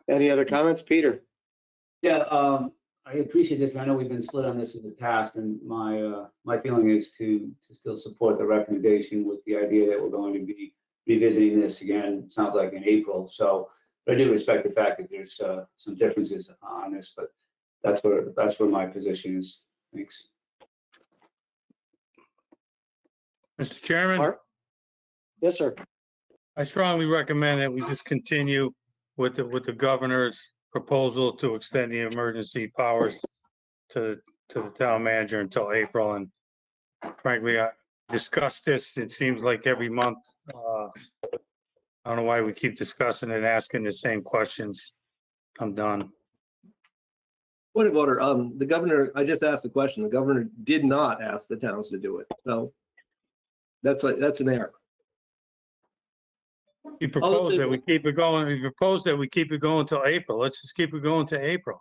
Any other comments, Peter? Yeah, I appreciate this. I know we've been split on this in the past, and my feeling is to still support the recommendation with the idea that we're going to be revisiting this again, sounds like in April. So, but I do respect the fact that there's some differences on this, but that's where my position is. Thanks. Mr. Chairman, Mark? Yes, sir. I strongly recommend that we just continue with the governor's proposal to extend the emergency powers to the town manager until April. And frankly, I discussed this, it seems like every month. I don't know why we keep discussing it, asking the same questions. I'm done. Point of order, the governor, I just asked the question. The governor did not ask the towns to do it. So that's an error. You propose that we keep it going. We propose that we keep it going till April. Let's just keep it going to April.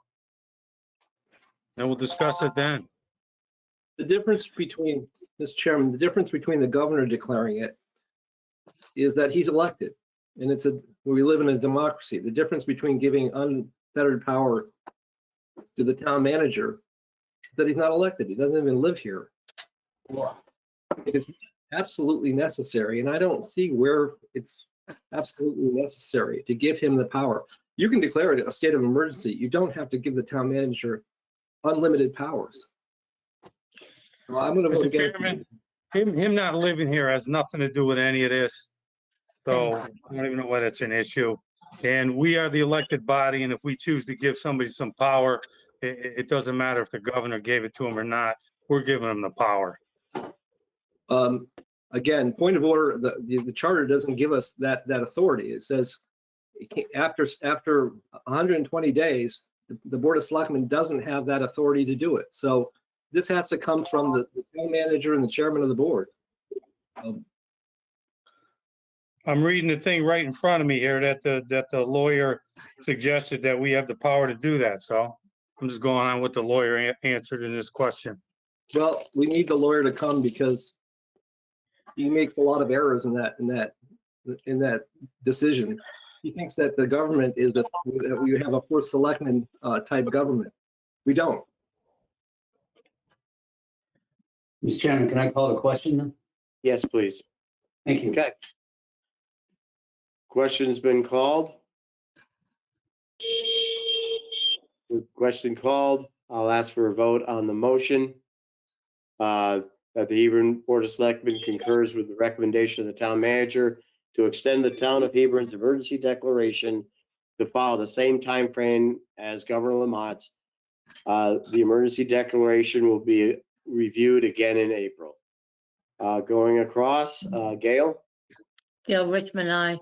And we'll discuss it then. The difference between, Mr. Chairman, the difference between the governor declaring it is that he's elected. And we live in a democracy. The difference between giving unfettered power to the town manager is that he's not elected. He doesn't even live here. It is absolutely necessary, and I don't see where it's absolutely necessary to give him the power. You can declare it a state of emergency. You don't have to give the town manager unlimited powers. Well, I'm going to vote Mr. against Chairman, him not living here has nothing to do with any of this. So I don't even know why that's an issue. And we are the elected body, and if we choose to give somebody some power, it doesn't matter if the governor gave it to him or not. We're giving him the power. Again, point of order, the charter doesn't give us that authority. It says after 120 days, the Board of Selectmen doesn't have that authority to do it. So this has to come from the town manager and the chairman of the board. I'm reading the thing right in front of me here that the lawyer suggested that we have the power to do that. So I'm just going on what the lawyer answered in this question. Well, we need the lawyer to come because he makes a lot of errors in that decision. He thinks that the government is that we have a Board of Selectmen type government. We don't. Mr. Chairman, can I call the question then? Yes, please. Thank you. Okay. Question's been called. With question called, I'll ask for a vote on the motion that the Hebron Board of Selectmen concurs with the recommendation of the town manager to extend the town of Hebron's emergency declaration to follow the same time frame as Governor Lamont's. The emergency declaration will be reviewed again in April. Going across, Gail, Gail Richmond, aye.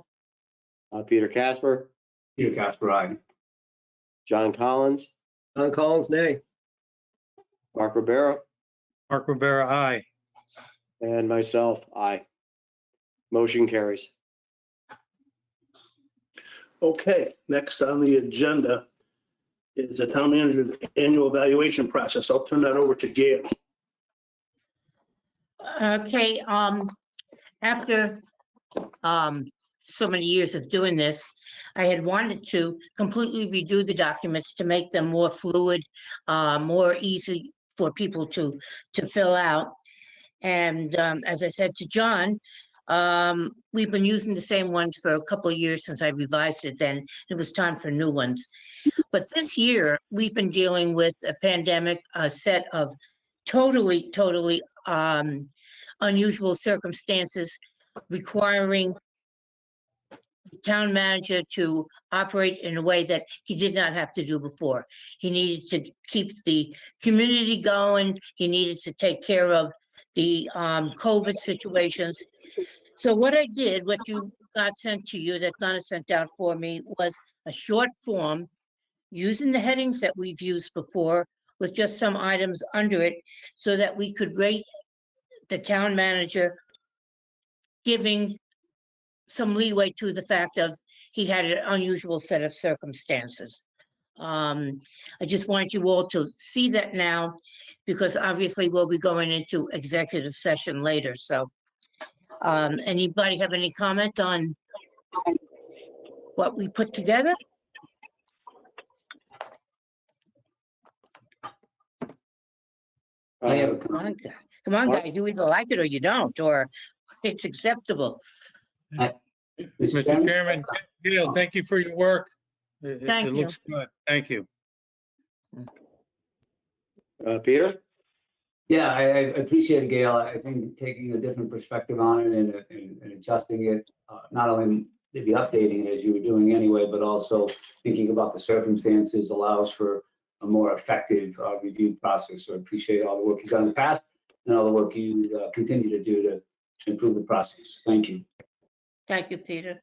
Peter Casper, Peter Casper, aye. John Collins, John Collins, nay. Mark Rivera, Mark Rivera, aye. and myself, aye. Motion carries. Okay, next on the agenda is the town manager's annual evaluation process. I'll turn that over to Gail. Okay, after so many years of doing this, I had wanted to completely redo the documents to make them more fluid, more easy for people to fill out. And as I said to John, we've been using the same ones for a couple of years since I revised it. Then it was time for new ones. But this year, we've been dealing with a pandemic, a set of totally unusual circumstances requiring the town manager to operate in a way that he did not have to do before. He needed to keep the community going. He needed to take care of the COVID situations. So what I did, what you got sent to you, that Donna sent out for me, was a short form using the headings that we've used before with just some items under it so that we could rate the town manager, giving some leeway to the fact of he had an unusual set of circumstances. I just want you all to see that now, because obviously we'll be going into executive session later. So anybody have any comment on what we put together? Come on, guy. Come on, Mark? guys. You either like it or you don't, or it's acceptable. Mr. Chairman, Gail, thank you for your work. Thank It you. looks good. Thank you. Peter? Yeah, I appreciate it, Gail. I think taking a different perspective on it and adjusting it, not only maybe updating it as you were doing anyway, but also thinking about the circumstances allows for a more effective review process. So I appreciate all the work you've done in the past and all the work you continue to do to improve the process. Thank you. Thank you, Peter.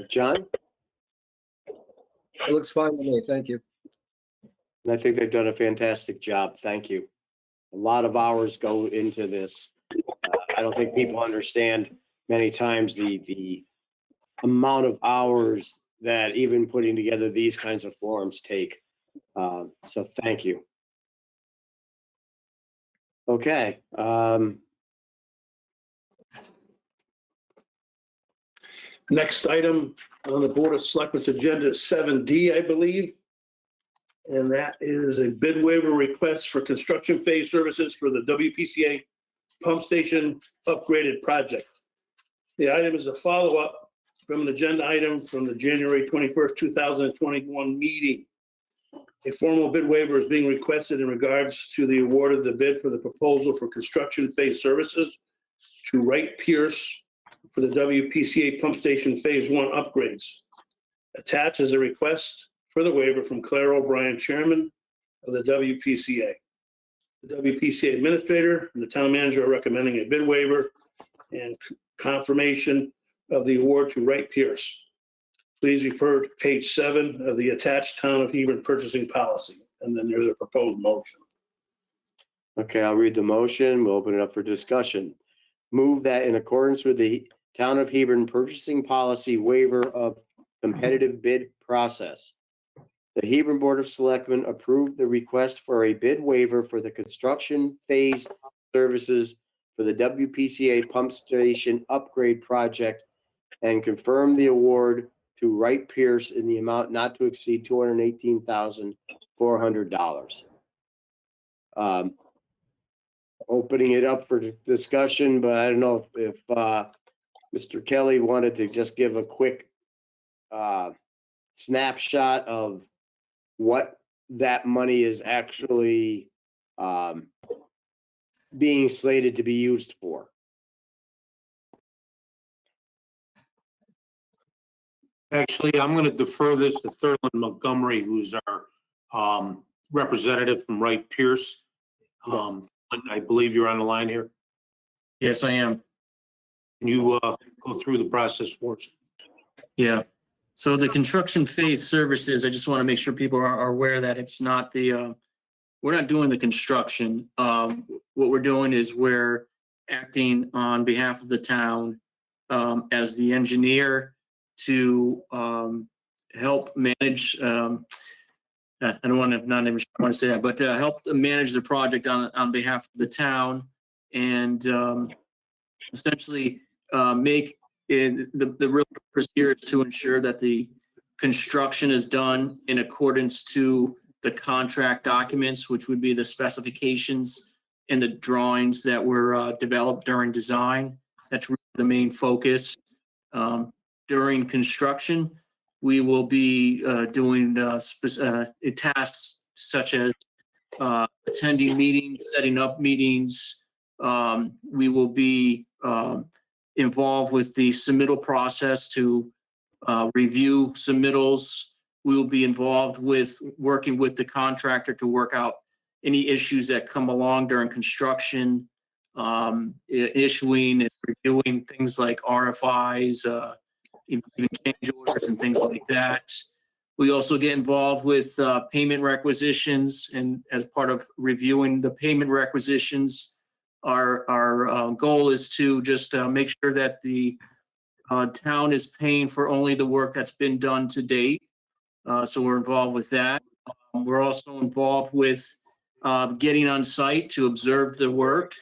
John? It looks fine to me. Thank you. And I think they've done a fantastic job. Thank you. A lot of hours go into this. I don't think people understand many times the amount of hours that even putting together these kinds of forms take. So thank you. Okay. Next item on the Board of Selectmen's agenda is 7D, I believe. And that is a bid waiver request for construction phase services for the WPCA pump station upgraded project. The item is a follow-up from an agenda item from the January 21st, 2021 meeting. A formal bid waiver is being requested in regards to the award of the bid for the proposal for construction phase services to Wright Pierce for the WPCA pump station phase 1 upgrades. Attached is a request for the waiver from Claire O'Brien, chairman of the WPCA. The WPCA administrator and the town manager are recommending a bid waiver and confirmation of the award to Wright Pierce. Please refer to page 7 of the attached town of Hebron purchasing policy. And then there's a proposed motion. Okay, I'll read the motion. We'll open it up for discussion. Move that in accordance with the town of Hebron purchasing policy waiver of competitive bid process. The Hebron Board of Selectmen approved the request for a bid waiver for the construction phase services for the WPCA pump station upgrade project and confirmed the award to Wright Pierce in the amount not to exceed $218,400. Opening it up for discussion, but I don't know if Mr. Kelly wanted to just give a quick snapshot of what that money is actually being slated to be used for. Actually, I'm going to defer this to Thurland Montgomery, who's our representative from Wright Pierce. I believe you're on the line here. Yes, I am. Can you go through the process for us? Yeah. So the construction phase services, I just want to make sure people are aware that it's not the, we're not doing the construction. What we're doing is we're acting on behalf of the town as the engineer to help manage, I don't want to, not even want to say that, but to help manage the project on behalf of the town and essentially make it, the real purpose here is to ensure that the construction is done in accordance to the contract documents, which would be the specifications and the drawings that were developed during design. That's really the main focus. During construction, we will be doing tasks such as attending meetings, setting up meetings. We will be involved with the submittal process to review submittals. We will be involved with working with the contractor to work out any issues that come along during construction, issuing and reviewing things like RFIs, even change orders and things like that. We also get involved with payment requisitions, and as part of reviewing the payment requisitions, our goal is to just make sure that the town is paying for only the work that's been done to date. So we're involved with that. We're also involved with getting on site to observe the work.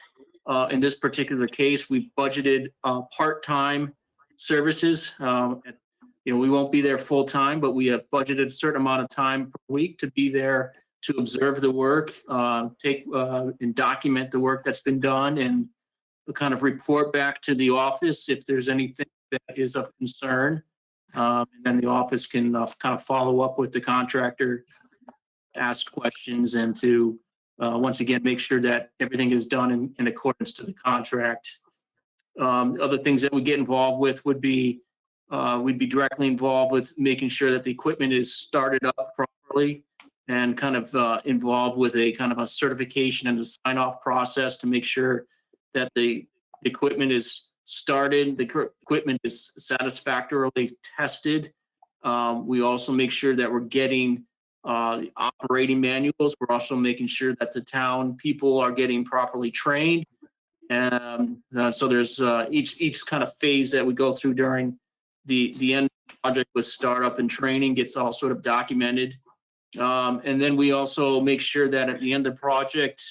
In this particular case, we budgeted part-time services. We won't be there full time, but we have budgeted a certain amount of time per week to be there to observe the work, take and document the work that's been done, and kind of report back to the office if there's anything that is of concern. And then the office can kind of follow up with the contractor, ask questions, and to once again make sure that everything is done in accordance to the contract. Other things that we get involved with would be we'd be directly involved with making sure that the equipment is started up properly, and kind of involved with a kind of a certification and a sign-off process to make sure that the equipment is started, the equipment is satisfactorily tested. We also make sure that we're getting operating manuals. We're also making sure that the town people are getting properly trained. So there's each kind of phase that we go through during the end of the project with startup and training gets all sort of documented. And then we also make sure that at the end of the project,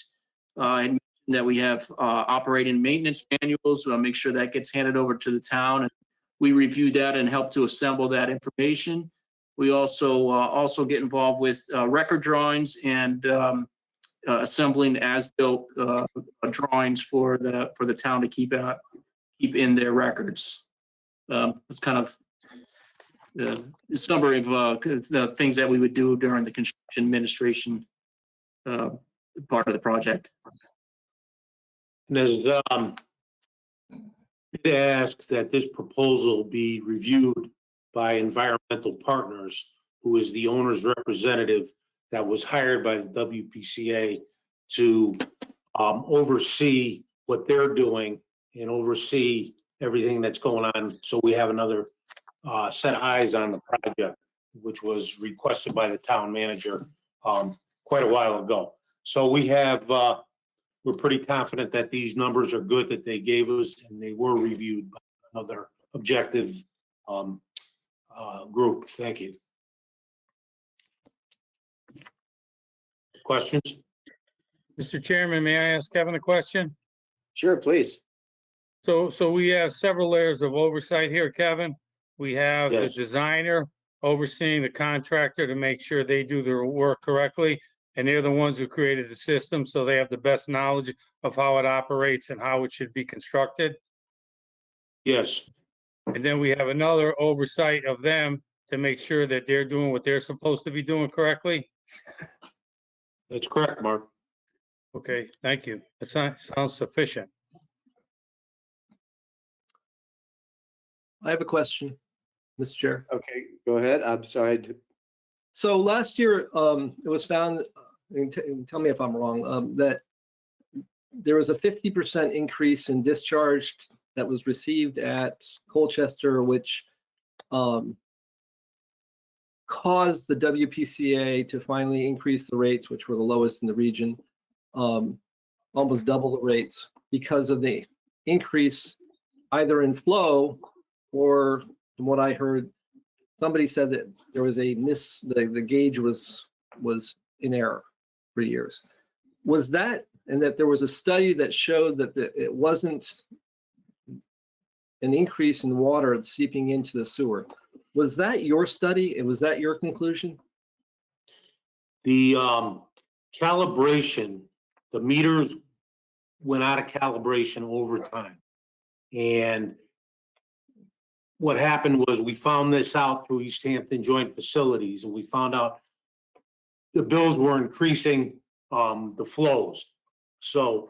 that we have operating maintenance manuals. We'll make sure that gets handed over to the town, and we review that and help to assemble that information. We also get involved with record drawings and assembling as-built drawings for the town to keep in their records. It's kind of the summary of the things that we would do during the construction administration part of the project. And as it asks that this proposal be reviewed by Environmental Partners, who is the owner's representative that was hired by the WPCA to oversee what they're doing and oversee everything that's going on. So we have another set of eyes on the project, which was requested by the town manager quite a while ago. So we have, we're pretty confident that these numbers are good that they gave us, and they were reviewed by another objective group. Thank you. Questions? Mr. Chairman, may I ask Kevin a question? Sure, please. So we have several layers of oversight here, Kevin. We have the Yes. designer overseeing the contractor to make sure they do their work correctly. And they're the ones who created the system, so they have the best knowledge of how it operates and how it should be constructed. Yes. And then we have another oversight of them to make sure that they're doing what they're supposed to be doing correctly. That's correct, Mark. Okay, thank you. That sounds sufficient. I have a question, Mr. Chair. Okay, go ahead. I'm sorry. So last year, it was found, and tell me if I'm wrong, that there was a 50% increase in discharge that was received at Colchester, which caused the WPCA to finally increase the rates, which were the lowest in the region, almost double the rates because of the increase either in flow or, from what I heard, somebody said that there was a the gauge was in error for years. Was that, and that there was a study that showed that it wasn't an increase in water seeping into the sewer. Was that your study? And was that your conclusion? The calibration, the meters went out of calibration over time. And what happened was we found this out through East Hampton Joint Facilities, and we found out the bills were increasing the flows. So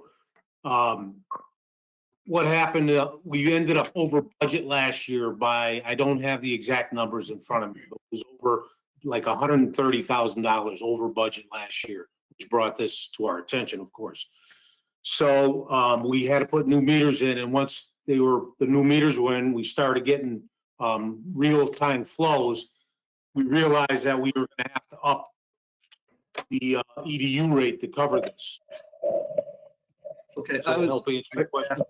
what happened, we ended up over budget last year by, I don't have the exact numbers in front of me, but it was over like $130,000 over budget last year, which brought this to our attention, of course. So we had to put new meters in, and once the new meters were in, we started getting real-time flows. We realized that we were gonna have to up the EDU rate to cover this. Okay, So help answer your question.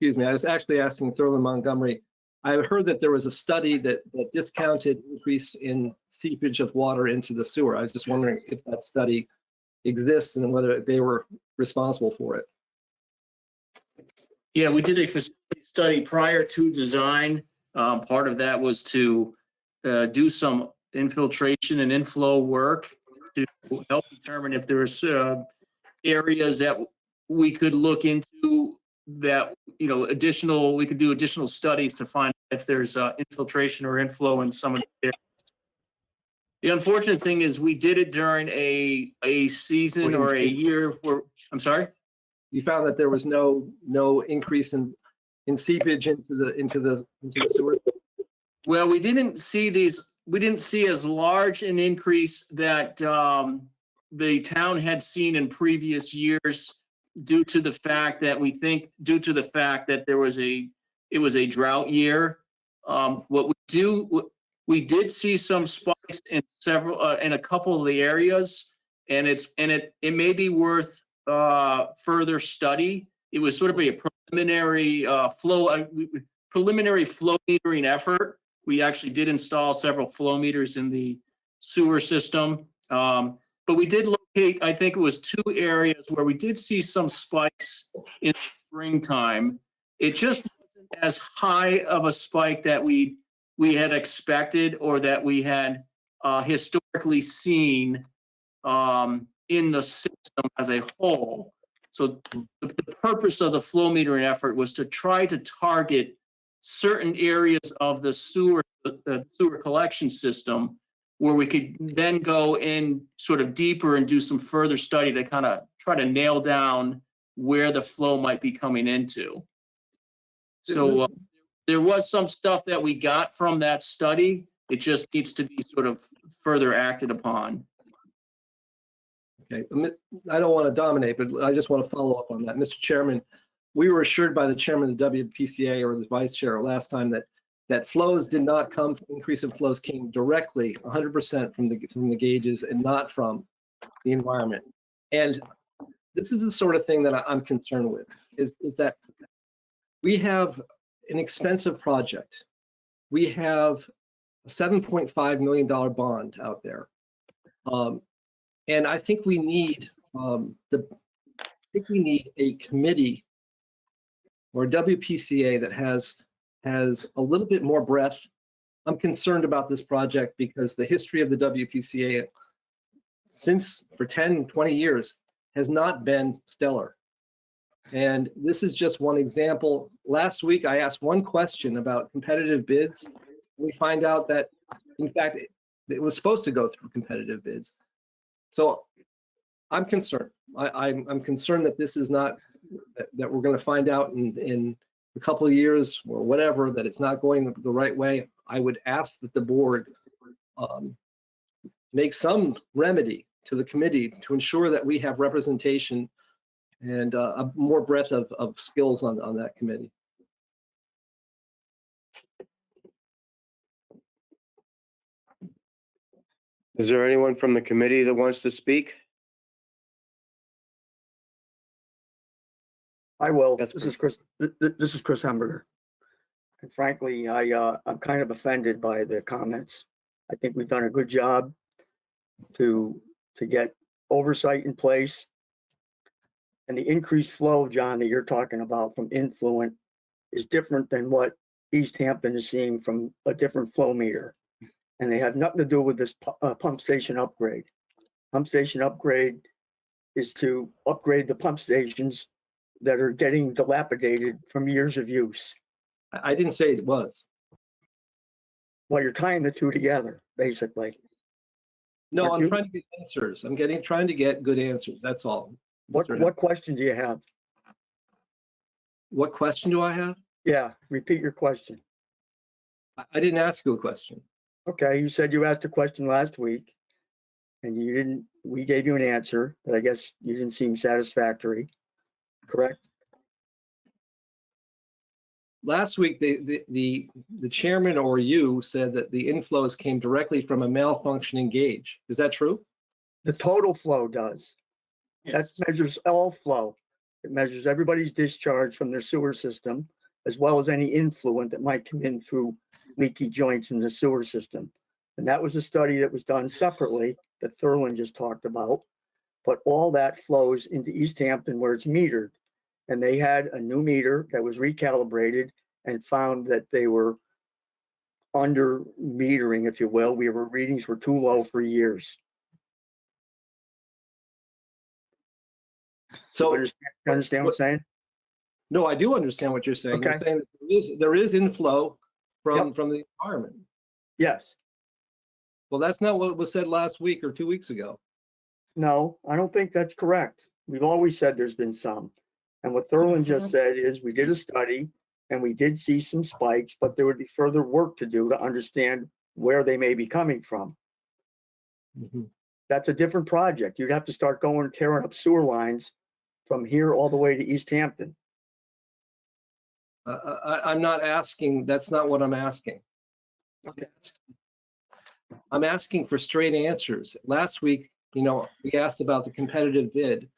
excuse me, I was actually asking Thurland Montgomery. I heard that there was a study that discounted increase in seepage of water into the sewer. I was just wondering if that study exists and whether they were responsible for it. Yeah, we did a facility study prior to design. Part of that was to do some infiltration and inflow work. to help determine if there's areas that we could look into that, we could do additional studies to find if there's infiltration or inflow in some of the areas. The unfortunate thing is we did it during a season or a year where, I'm sorry? You found that there was no increase in seepage into the sewer? Well, we didn't see as large an increase that the town had seen in previous years due to the fact that it was a drought year. We did see some spikes in in a couple of the areas, and it may be worth further study. It was sort of a preliminary flow metering effort. We actually did install several flow meters in the sewer system. But we did locate, I think it was 2 areas where we did see some spikes in the springtime. It just wasn't as high of a spike that we had expected or that we had historically seen in the system as a whole. So the purpose of the flow metering effort was to try to target certain areas of the sewer collection system where we could then go in sort of deeper and do some further study to kind of try to nail down where the flow might be coming into. So there was some stuff that we got from that study. It just needs to be sort of further acted upon. Okay, I don't want to dominate, but I just want to follow up on that. Mr. Chairman, we were assured by the chairman of the WPCA or the vice chair last time that flows did not come, increase in flows came directly 100% from the gauges and not from the environment. And this is the sort of thing that I'm concerned with, is that we have an expensive project. We have a $7.5 million bond out there. And I think we need a committee or WPCA that has a little bit more breadth. I'm concerned about this project because the history of the WPCA for 10, 20 years has not been stellar. And this is just one example. Last week, I asked one question about competitive bids. We find out that, in fact, it was supposed to go through competitive bids. So I'm concerned. I'm concerned that this is not, that we're going to find out in a couple of years or whatever, that it's not going the right way. I would ask that the board make some remedy to the committee to ensure that we have representation and a more breadth of skills on that committee. Is there anyone from the committee that wants to speak? I will. Yes, This is Chris. This is Chris Hamburger. And frankly, I'm kind of offended by the comments. I think we've done a good job to get oversight in place. And the increased flow, John, that you're talking about from influent is different than what East Hampton is seeing from a different flow meter. And they have nothing to do with this pump station upgrade. Pump station upgrade is to upgrade the pump stations that are getting dilapidated from years of use. I didn't say it was. Well, you're tying the two together, basically. No, Aren't I'm you? trying to get answers. I'm trying to get good answers. That's all. What question do you have? What question do I have? Yeah, repeat your question. I didn't ask you a question. Okay, you said you asked a question last week and you didn't, we gave you an answer, but I guess you didn't seem satisfactory, correct? Last week, the chairman or you said that the inflows came directly from a malfunctioning gauge. Is that true? The total flow does. That measures all flow. It measures everybody's discharge from their sewer system, as well as any influent that might come in through leaky joints in the sewer system. And that was a study that was done separately that Thurland just talked about. But all that flows into East Hampton where it's metered. And they had a new meter that was recalibrated and found that they were under metering, if you will. Readings were too low for years. So, Understand what I'm saying? no, I do understand what you're saying. You're Okay. saying that there is inflow from the environment. Yes. Well, that's not what was said last week or 2 weeks ago. No, I don't think that's correct. We've always said there's been some. And what Thurland just said is we did a study and we did see some spikes, but there would be further work to do to understand where they may be coming from. That's a different project. You'd have to start going tearing up sewer lines from here all the way to East Hampton. I'm not asking, that's not what I'm asking. I'm asking for straight answers. Last week, we asked about the competitive bid,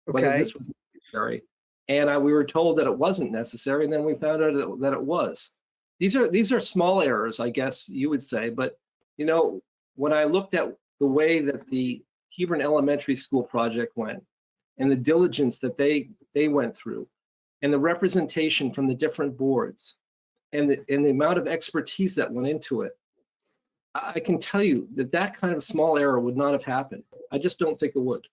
whether Okay, this was necessary. And we were told that it wasn't necessary, and then we found out that it was. These are small errors, I guess you would say, but when I looked at the way that the Hebron Elementary School project went, and the diligence that they went through, and the representation from the different boards, and the amount of expertise that went into it, I can tell you that kind of small error would not have happened. I just don't think it would.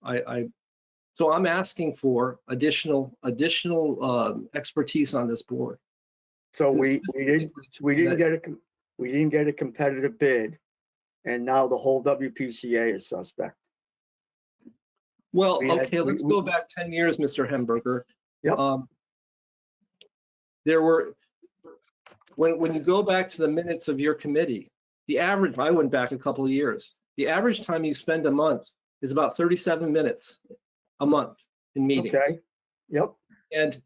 So I'm asking for additional expertise on this board. so we didn't get a competitive bid, and now the whole WPCA is suspect. Well, We had- okay, let's go back 10 years, Mr. Hemberger. Yep. There were, when you go back to the minutes of your committee, the average, I went back a couple of years, the average time you spend a month is about 37 minutes a month in meetings. Okay, yep, And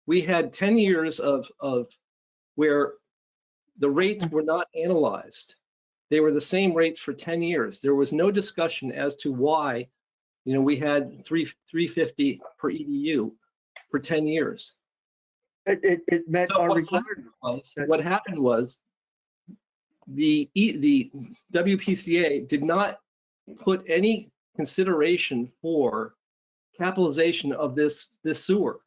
we had 10 years of where the rates were not analyzed. They were the same rates for 10 years. There was no discussion as to why, we had $350 per EDU for 10 years. it met So our what requirements. what happened was the WPCA did not put any consideration for capitalization of this sewer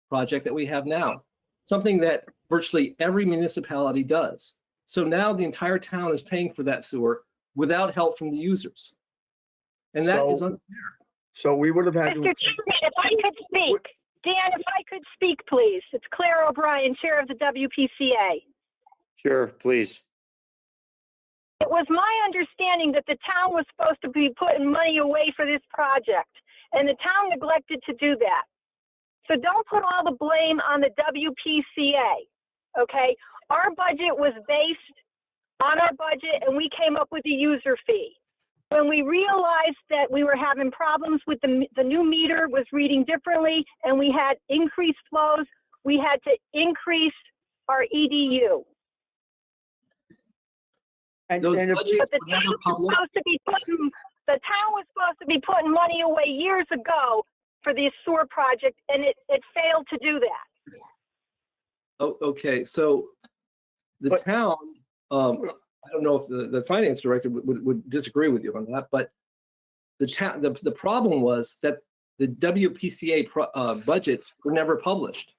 project that we have now, something that virtually every municipality does. So now the entire town is paying for that sewer without help from the users. And that is unfair. So we would have had to. Mr. Chairman, if I could speak. Dan, if I could speak, please. It's Claire O'Brien, Chair of the WPCA. Sure, please. It was my understanding that the town was supposed to be putting money away for this project, and the town neglected to do that. So don't put all the blame on the WPCA, okay? Our budget was based on our budget, and we came up with a user fee. When we realized that we were having problems with the new meter was reading differently, and we had increased flows, we had to increase our EDU. And Those if- budgets But the were never town was published. supposed to be putting money away years ago for the sewer project, and it failed to do that. Oh, okay, so the But- town, I don't know if the finance director would disagree with you on that, but the problem was that the WPCA budgets were never published.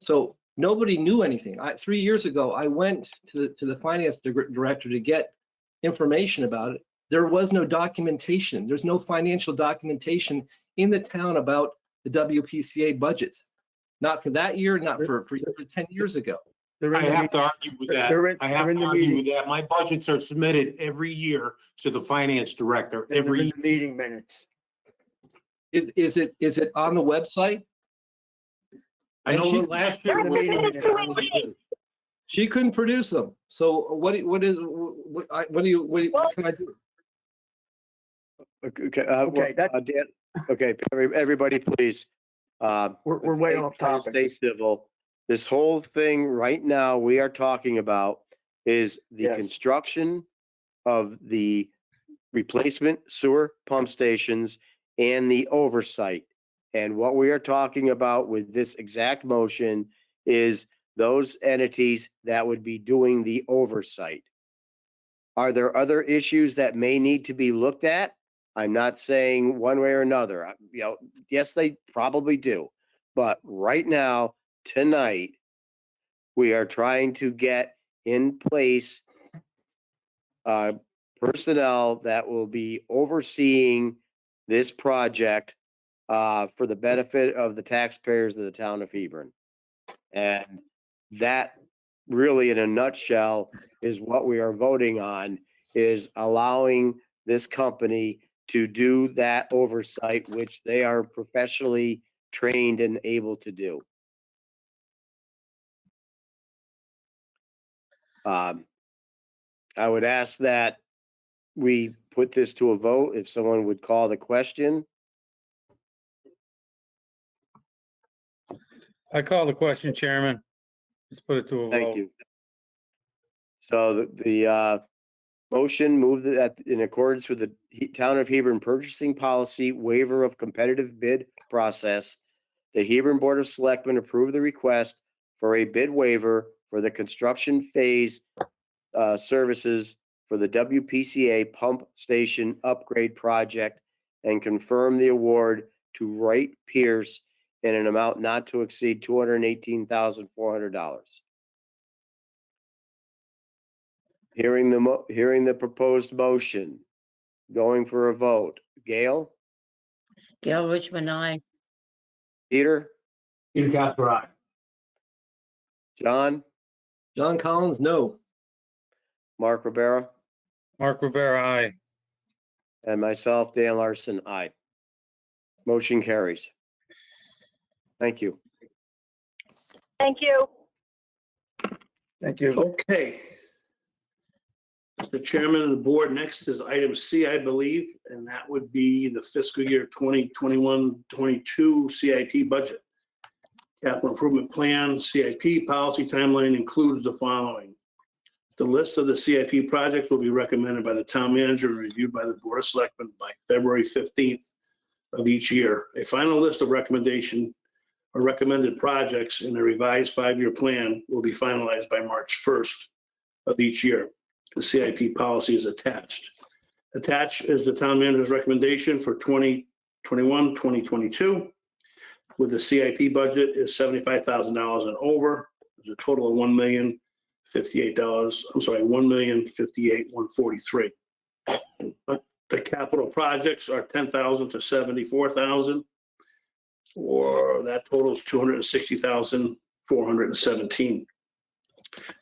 So nobody knew anything. 3 years ago, I went to the finance director to get information about it. There was no documentation. There's no financial documentation in the town about the WPCA budgets. Not for that year, not for 10 years ago. they're in I the have to argue with that. I have they're in to the argue meeting. with that. My budgets are submitted every year to the finance director, They're every in year. the meeting minutes. Is it on the website? I know that last year. They're in the meeting Well, minutes. She couldn't produce them. So what can I do? Okay, Okay, Dan, okay, everybody, please. We're way stay- off try to topic. Stay civil. This whole thing right now we are talking about is the Yes. construction of the replacement sewer pump stations and the oversight. And what we are talking about with this exact motion is those entities that would be doing the oversight. Are there other issues that may need to be looked at? I'm not saying one way or another. Yes, they probably do. But right now, tonight, we are trying to get in place personnel that will be overseeing this project for the benefit of the taxpayers of the town of Hebron. And that really, in a nutshell, is what we are voting on, is allowing this company to do that oversight, which they are professionally trained and able to do. I would ask that we put this to a vote, if someone would call the question. I call the question, Chairman. Let's put it to a vote. Thank you. So the motion moved that in accordance with the Town of Hebron purchasing policy waiver of competitive bid process, the Hebron Board of Selectmen approve the request for a bid waiver for the construction phase services for the WPCA pump station upgrade project and confirm the award to Wright Pierce in an amount not to exceed $218,400. Hearing the proposed motion, going for a vote. Gail? Gail Richmond, I. Peter? Peter Casper, aye. John? John Collins, no. Mark Rivera? Mark Rivera, aye. And myself, Dan Larson, aye. Motion carries. Thank you. Thank you. Thank you. Okay. Mr. Chairman of the board, next is item C, I believe, and that would be the fiscal year 2021-22 CIP budget. Capital improvement plan, CIP policy timeline includes the following. The list of the CIP projects will be recommended by the town manager and reviewed by the Board of Selectmen by February 15th of each year. A final list of recommended projects in the revised 5-year plan will be finalized by March 1st of each year. The CIP policy is attached. Attached is the town manager's recommendation for 2021-2022, with the CIP budget is $75,000 and over. There's a total of $1,058,143. The capital projects are $10,000 to $74,000, or that totals $260,417.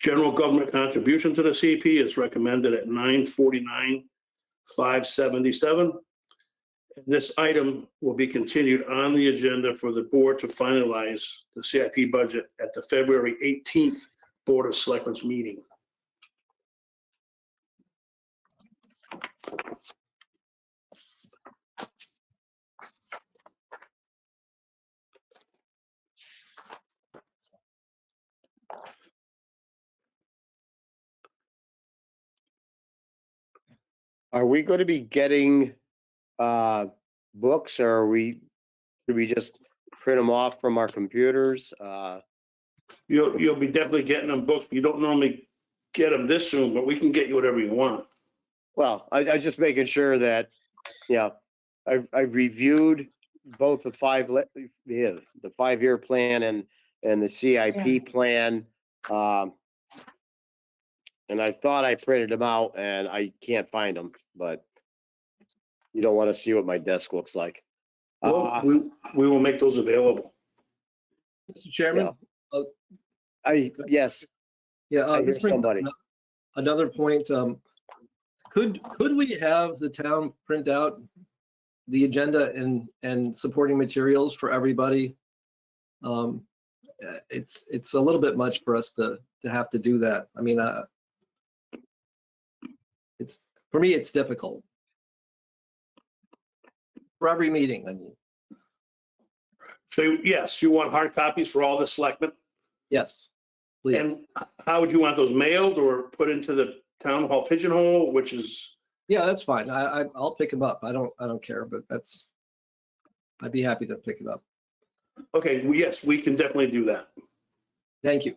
General government contribution to the CIP is recommended at $949,577. This item will be continued on the agenda for the board to finalize the CIP budget at the February 18th Board of Selectmen's meeting. Are we going to be getting books, or should we just print them off from our computers? You'll be definitely getting them books, but you don't normally get them this soon, but we can get you whatever you want. Well, I just making sure that, yeah, I reviewed both the 5-year plan and the CIP plan. And I thought I printed them out and I can't find them, but you don't want to see what my desk looks like. Well, we will make those available. Mr. Chairman? Yes. Yeah, I hear let's bring somebody. another point. Could we have the town print out the agenda and supporting materials for everybody? It's a little bit much for us to have to do that. I mean, for me, it's difficult. For every meeting, I mean. So yes, you want hard copies for all the selectmen? Yes, please. And how would you want those mailed or put into the town hall pigeonhole, which is? Yeah, that's fine. I'll pick them up. I don't care, but I'd be happy to pick it up. Okay, well, yes, we can definitely do that. Thank you.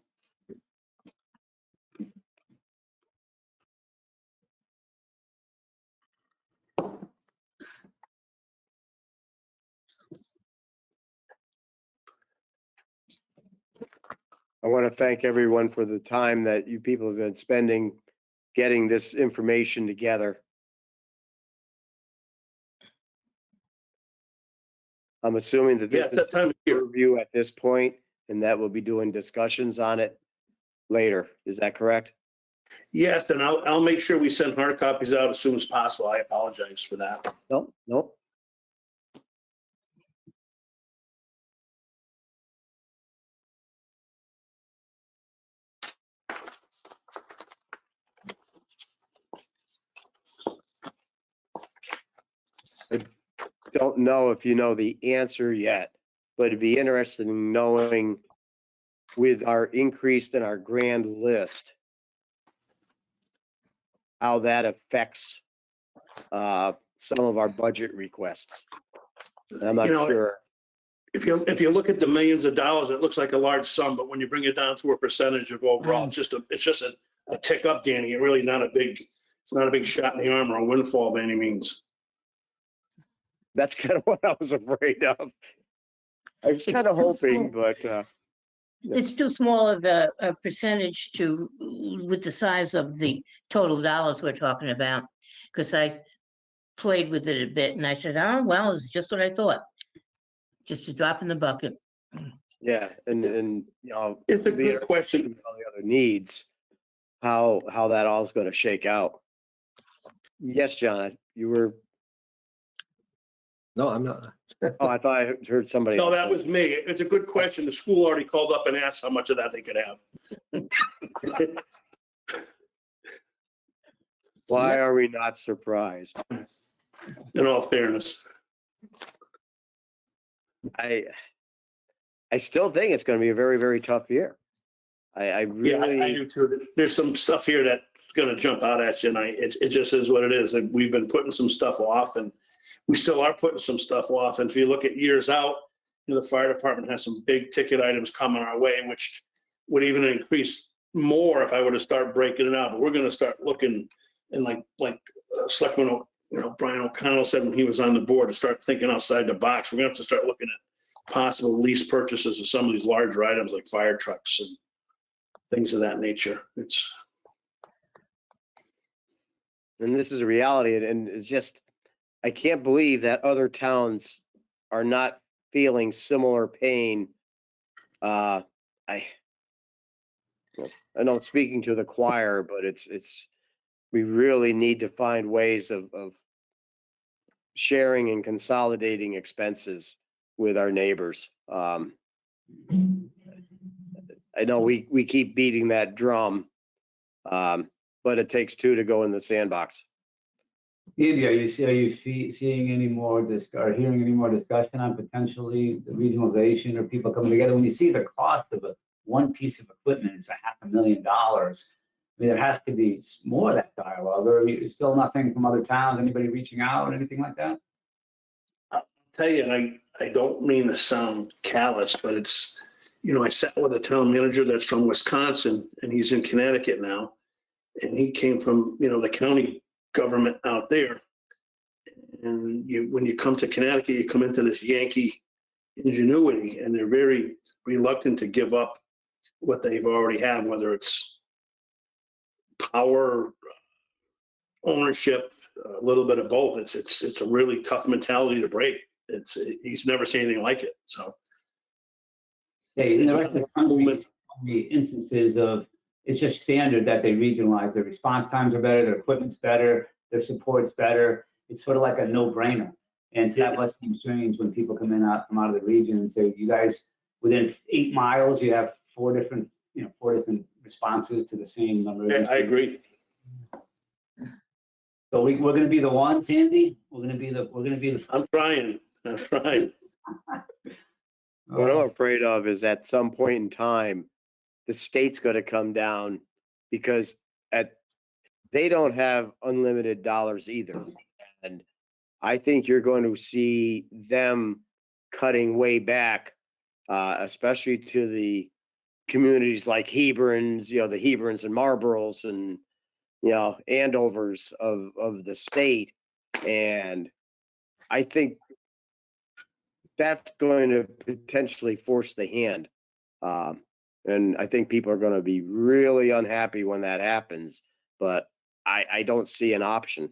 I want to thank everyone for the time that you people have been spending getting this information together. I'm assuming that this Yeah, is that time of a year. review at this point, and that we'll be doing discussions on it later. Is that correct? Yes, and I'll make sure we send hard copies out as soon as possible. I apologize for that. No, no. I don't know if you know the answer yet, but it'd be interesting in knowing with our increase in our grand list, how that affects some of our budget requests. I'm not You know, sure. If you look at the millions of dollars, it looks like a large sum, but when you bring it down to a percentage of overall, it's just a tick up, Danny. It's really not it's not a big shot in the arm or a windfall by any means. That's kind of what I was afraid of. I was kind of hoping, but It's too small of a percentage with the size of the total dollars we're talking about. Because I played with it a bit and I said, oh, well, it's just what I thought. Just a drop in the bucket. yeah, and you know, It's a be good question. interesting with all the other needs, how that all is going to shake out. Yes, John, you were. No, I'm not. Oh, I thought I heard somebody. No, else. that was me. It's a good question. The school already called up and asked how much of that they could have. Why are we not surprised? In all fairness. I still think it's going to be a very, very tough year. I Yeah, really. I do too. There's some stuff here that's gonna jump out at you, and it just is what it is. And we've been putting some stuff off, and we still are putting some stuff off. And if you look at years out, you know, the fire department has some big ticket items coming our way, which would even increase more if I were to start breaking it out. But we're gonna start looking, and like Selectman, you know, Brian O'Connell said when he was on the board, to start thinking outside the box. We're gonna have to start looking at possible lease purchases of some of these larger items like fire trucks and things of that nature. And this is a reality, and it's just, I can't believe that other towns are not feeling similar pain. I know I'm speaking to the choir, but it's we really need to find ways of sharing and consolidating expenses with our neighbors. I know we keep beating that drum, but it takes two to go in the sandbox. Andy, are you seeing any more or hearing any more discussion on potentially the regionalization or people coming together? When you see the cost of one piece of equipment, it's $500,000. I mean, there has to be more of that dialogue. Or still nothing from other towns? Anybody reaching out or anything like that? I'll tell you, and I don't mean to sound callous, but it's, you know, I sat with a town manager that's from Wisconsin, and he's in Connecticut now, and he came from, you know, the county government out there. And when you come to Connecticut, you come into this Yankee ingenuity, and they're very reluctant to give up what they've already have, whether it's power, ownership, a little bit of both. It's a really tough mentality to break. He's never seen anything like it. So, Hey, in the rest of the country, the instances of it's just standard that they regionalize. Their response times are better, their equipment's better, their support's better. It's sort of like a no-brainer. And so that must seem strange when people come out of the region and say, you guys, within 8 miles, you have four different responses to the same number. yeah, I agree. So we're going to be the ones, Andy. We're going to be the. I'm trying. What I'm afraid of is at some point in time, the state's going to come down because they don't have unlimited dollars either. And I think you're going to see them cutting way back, especially to the communities like Hebrons, you know, the Hebrons and Marlboroughs and, you know, Andovers of the state. And I think that's going to potentially force the hand. And I think people are going to be really unhappy when that happens, but I don't see an option.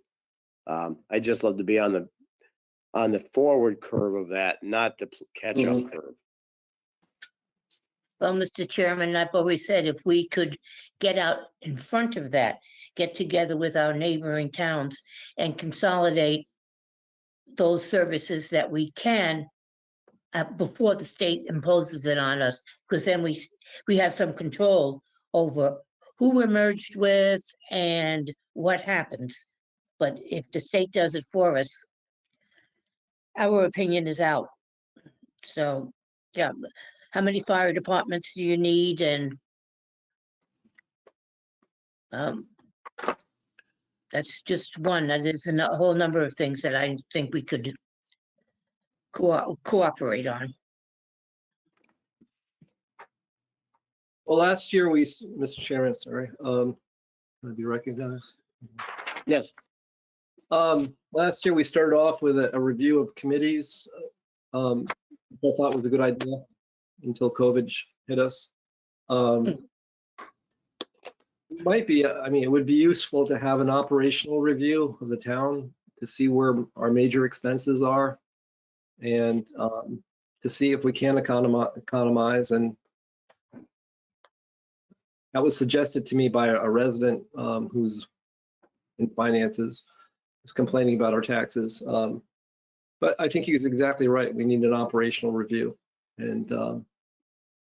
I just love to be on on the forward curve of that, not the catch-up Mhm. curve. Well, Mr. Chairman, I've always said if we could get out in front of that, get together with our neighboring towns and consolidate those services that we can before the state imposes it on us, because then we have some control over who we're merged with and what happens. But if the state does it for us, our opinion is out. So, yeah, how many fire departments do you need? And that's just one. There's a whole number of things that I think we could cooperate on. Well, last year Mr. Chairman, sorry, to be recognized. Yes. Last year we started off with a review of committees. I thought was a good idea until COVID hit us. Might be, I mean, it would be useful to have an operational review of the town to see where our major expenses are and to see if we can economize. And that was suggested to me by a resident who's in finances, who's complaining about our taxes. But I think he's exactly right. We need an operational review. And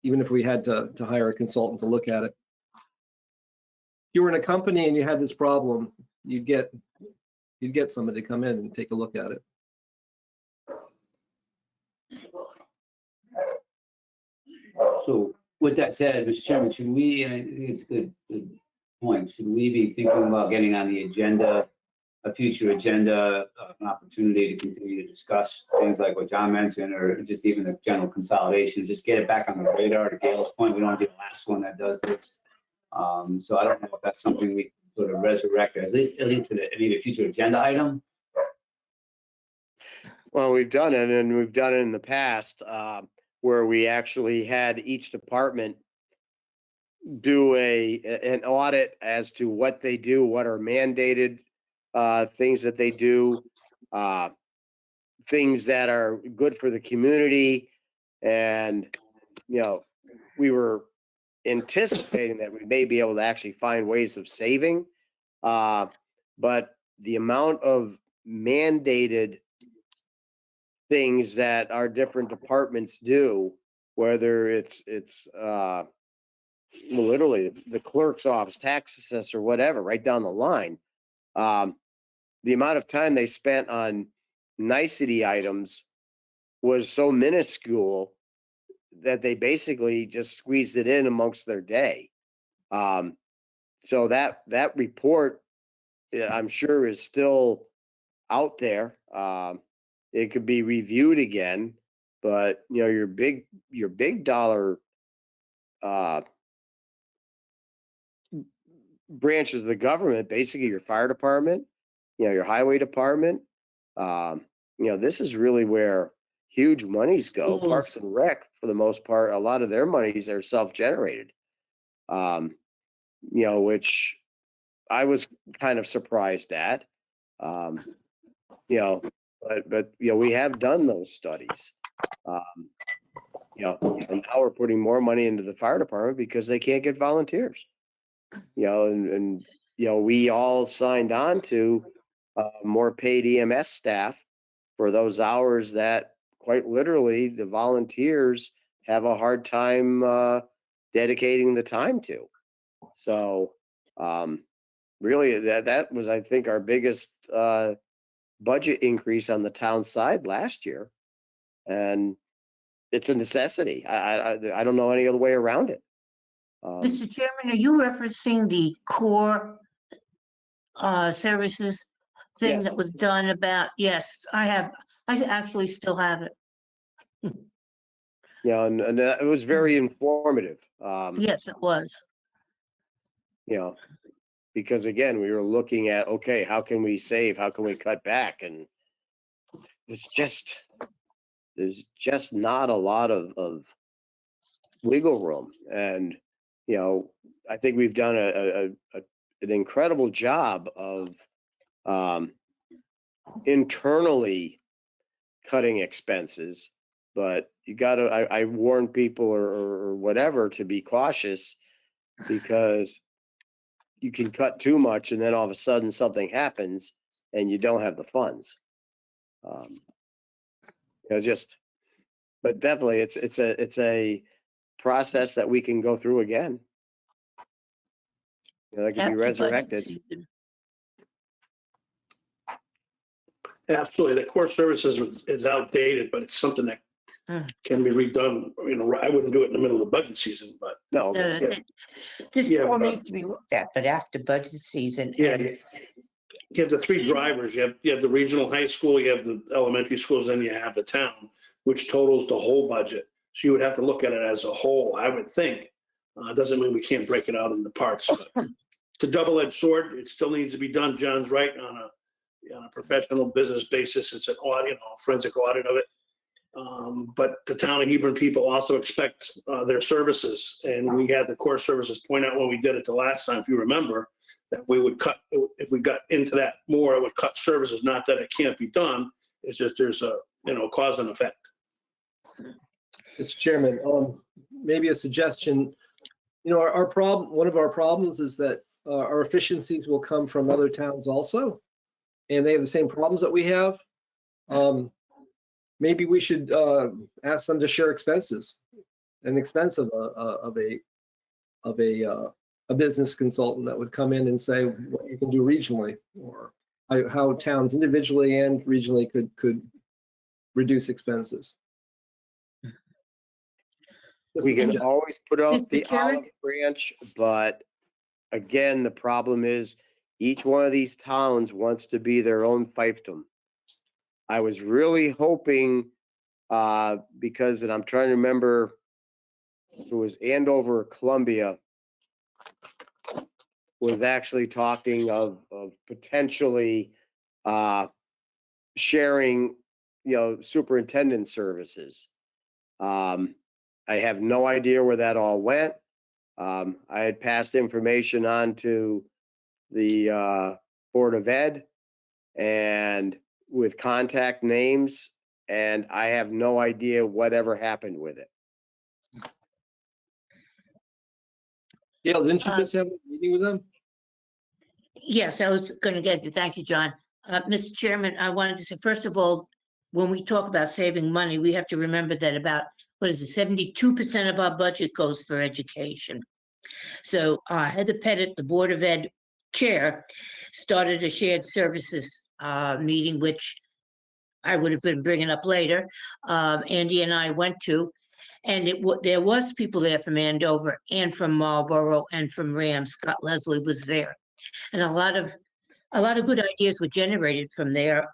even if we had to hire a consultant to look at it. If you were in a company and you had this problem, you'd get somebody to come in and take a look at it. So with that said, Mr. Chairman, should we, and I think it's a good point, should we be thinking about getting on the agenda, a future agenda, an opportunity to continue to discuss things like what John mentioned, or just even the general consolidation, just get it back on the radar? To Gail's point, we don't want to be the last one that does this. So I don't know if that's something we can sort of resurrect, or at least maybe a future agenda item. Well, we've done it, and we've done it in the past, where we actually had each department do an audit as to what they do, what are mandated things that they do, things that are good for the community. And, you know, we were anticipating that we may be able to actually find ways of saving. But the amount of mandated things that our different departments do, whether it's literally the clerk's office, tax assessor, whatever, right down the line. The amount of time they spent on nicety items was so minuscule that they basically just squeezed it in amongst their day. So that report, I'm sure, is still out there. It could be reviewed again, but you know, your big dollar branches of the government, basically your fire department, you know, your highway department, you know, this is really where huge monies go. Schools. Parks and Rec, for the most part, a lot of their monies are self-generated. You know, which I was kind of surprised at. You know, but you know, we have done those studies. You know, and now we're putting more money into the fire department because they can't get volunteers. You know, and you know, we all signed on to more paid EMS staff for those hours that quite literally the volunteers have a hard time dedicating the time to. So really that was, I think, our biggest budget increase on the town side last year. And it's a necessity. I don't know any other way around it. Mr. Chairman, are you referencing the core services thing Yes. that was done about? Yes, I have. I actually still have it. You know, and it was very informative. Yes, it was. You know, because again, we were looking at, okay, how can we save? How can we cut back? And there's just not a lot of wiggle room. And, you know, I think we've done an incredible job of internally cutting expenses, but you gotta, I warn people or whatever to be cautious because you can cut too much and then all of a sudden something happens and you don't have the funds. But definitely it's a process that we can go through again. That can be After budget resurrected. season. Absolutely. The core services is outdated, but it's something that can be redone. I wouldn't do it in the middle of the budget season, but No, No, yeah. This Yeah, all but- needs to be looked at, but after budget season. yeah, and- you have the three drivers. You have the regional high school, you have the elementary schools, then you have the town, which totals the whole budget. So you would have to look at it as a whole, I would think. Doesn't mean we can't break it out into parts. But it's a double-edged sword. It still needs to be done. John's right, on a professional business basis. It's an audit, forensic audit of it. But the town of Hebron people also expect their services. And we had the core services point out when we did it the last time, if you remember, that we would cut, if we got into that more, it would cut services. Not that it can't be done. It's just there's a, cause and effect. Mr. Chairman, maybe a suggestion. Our problem, one of our problems is that our efficiencies will come from other towns also, and they have the same problems that we have. Maybe we should ask them to share expenses, an expense of a business consultant that would come in and say what you can do regionally, or how towns individually and regionally could reduce expenses. we can always put out Mr. the Chairman? olive branch, but again, the problem is each one of these towns wants to be their own fiefdom. I was really hoping, because, and I'm trying to remember, if it was Andover or Columbia, was actually talking of potentially sharing, superintendent services. I have no idea where that all went. I had passed information on to the Board of Ed and with contact names, and I have no idea whatever happened with it. Gail, didn't you just have a meeting with them? Yes, I was going to get to, thank you, John. Mr. Chairman, I wanted to say, first of all, when we talk about saving money, we have to remember that about, 72% of our budget goes for education. So Heather Pettit, the Board of Ed Chair, started a shared services meeting, which I would have been bringing up later. Andy and I went to, and there was people there from Andover and from Marlboro and from Rams. Scott Leslie was there, and a lot of good ideas were generated from there.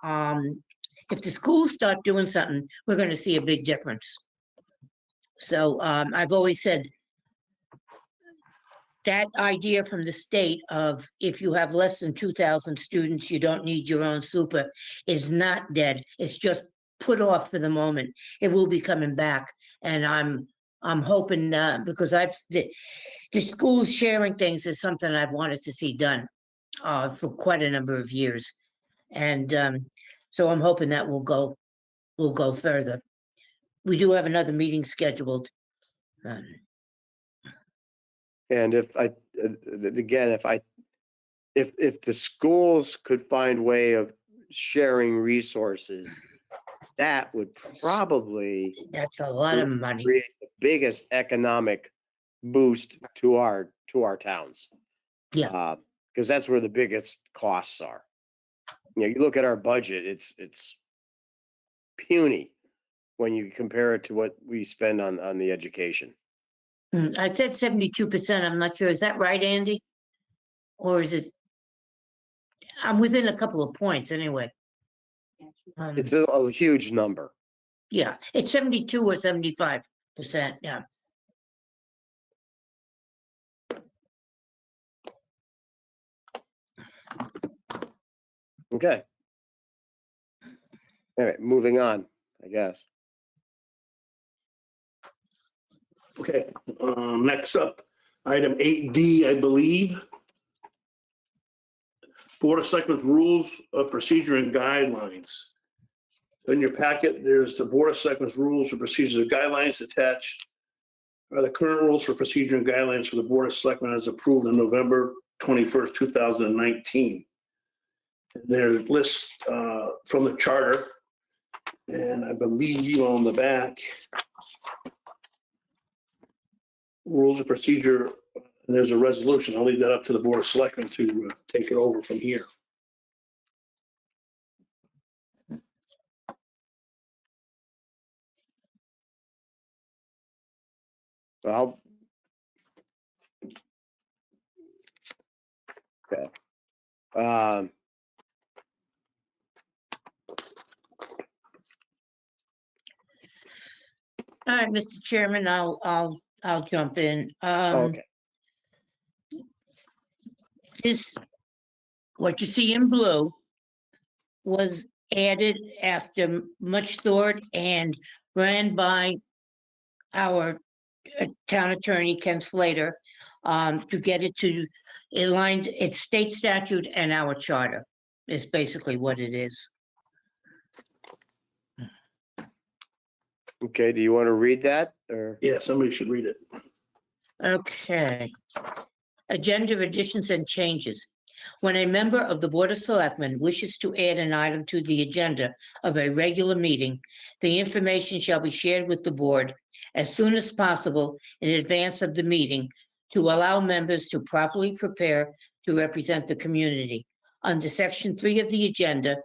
If the schools start doing something, we're going to see a big difference. So I've always said that idea from the state of if you have less than 2,000 students, you don't need your own super is not dead. It's just put off for the moment. It will be coming back, and I'm hoping because the schools sharing things is something I've wanted to see done for quite a number of years, and so I'm hoping that will go further. We do have another meeting scheduled. And if the schools could find way of sharing resources, that would probably That's a lot of money. create the biggest economic boost to our towns. Yeah. Because that's where the biggest costs are. You look at our budget, it's puny when you compare it to what we spend on the education. I said 72%. I'm not sure. Is that right, Andy? Or is it? I'm within a couple of points anyway. It's a huge number. Yeah, it's 72 or 75%. Yeah. Okay. All right, moving on, I guess. Okay, next up, item 8D, I believe. Board of Selectmen's Rules of Procedure and Guidelines. In your packet, there's the Board of Selectmen's rules and procedures and guidelines attached. Are the current rules for procedure and guidelines for the Board of Selectmen as approved on November 21st, 2019. There lists from the charter, and I believe on the back, rules of procedure, and there's a resolution. I'll leave that up to the Board of Selectmen to take it over from here. Well. Okay. All right, Mr. Chairman, I'll jump in. Okay. This, what you see in blue was added after much thought and ran by our town attorney, Ken Slater, to get it to, it lines, it's state statute and our charter is basically what it is. Okay, do you want to read that or? Yeah, somebody should read it. Okay. Agenda additions and changes. When a member of the Board of Selectmen wishes to add an item to the agenda of a regular meeting, the information shall be shared with the board as soon as possible in advance of the meeting to allow members to properly prepare to represent the community. Under Section 3 of the agenda,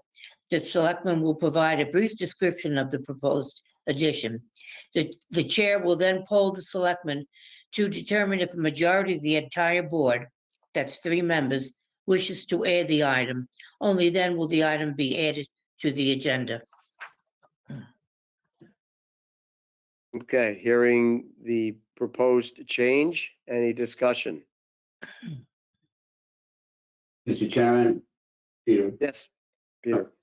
the Selectmen will provide a brief description of the proposed addition. The chair will then poll the Selectmen to determine if a majority of the entire board, that's 3 members, wishes to add the item. Only then will the item be added to the agenda. Okay, hearing the proposed change, any discussion? Mr. Chairman, Peter. Yes, Peter.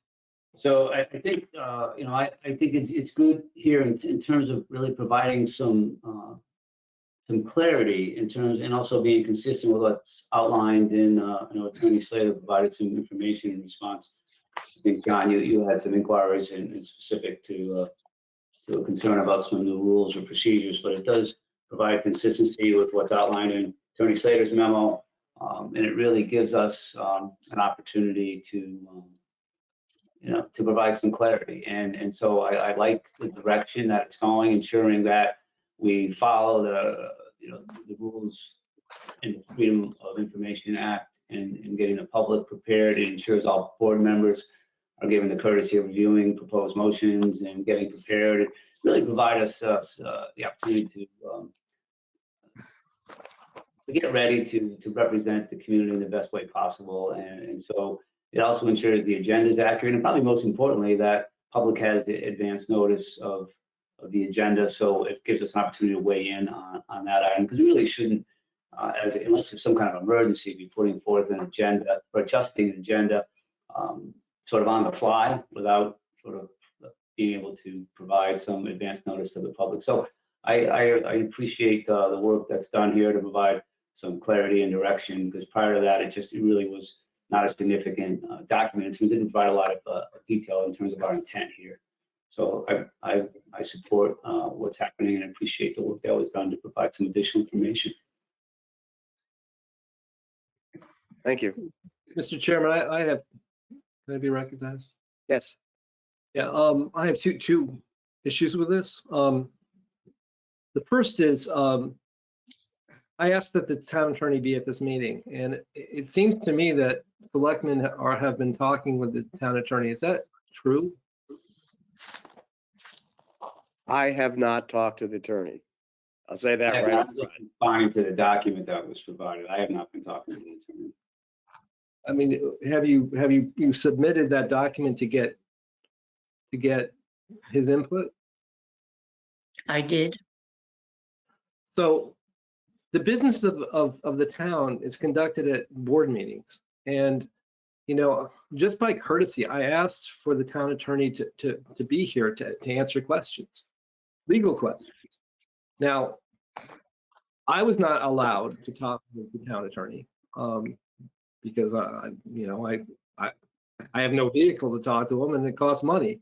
So I think, I think it's good here in terms of really providing some clarity in terms, and also being consistent with what's outlined in, Attorney Slater provided some information in response. I think, John, you had some inquiries in specific to a concern about some new rules or procedures, but it does provide consistency with what's outlined in Attorney Slater's memo. And it really gives us an opportunity to provide some clarity. And so I like the direction that it's going, ensuring that we follow the rules in the Freedom of Information Act and getting the public prepared. It ensures all board members are given the courtesy of reviewing proposed motions and getting prepared. It really provide us the opportunity to get ready to represent the community in the best way possible. And so it also ensures the agenda is accurate, and probably most importantly, that public has the advance notice of the agenda. So it gives us an opportunity to weigh in on that item, because we really shouldn't, unless there's some kind of emergency, be putting forth an agenda or adjusting an agenda sort of on the fly without sort of being able to provide some advance notice to the public. So I appreciate the work that's done here to provide some clarity and direction, because prior to that, it really was not a significant document. It didn't provide a lot of detail in terms of our intent here. So I support what's happening and appreciate the work that was done to provide some additional information. Thank you. Mr. Chairman, I have, can I be recognized? Yes. Yeah, I have two issues with this. The first is, I asked that the town attorney be at this meeting, and it seems to me that selectmen have been talking with the town attorney. Is that true? I have not talked to the attorney. I'll say that right up front. Responding to the document that was provided, I have not been talking to the attorney. I mean, have you submitted that document to get his input? I did. So the business of the town is conducted at board meetings. And, just by courtesy, I asked for the town attorney to be here to answer questions, legal questions. Now, I was not allowed to talk with the town attorney because I have no vehicle to talk to him, and it costs money.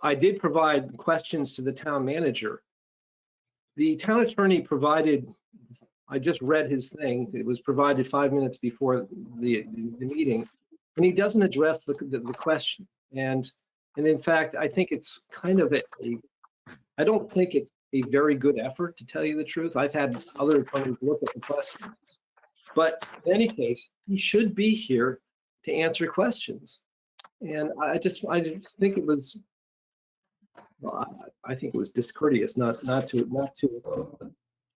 I did provide questions to the town manager. The town attorney provided, I just read his thing. It was provided 5 minutes before the meeting, and he doesn't address the question. And in fact, I think it's kind of I don't think it's a very good effort, to tell you the truth. I've had other attorneys look at the question, but in any case, he should be here to answer questions. And I just think it was, well, I think it was discourteous not to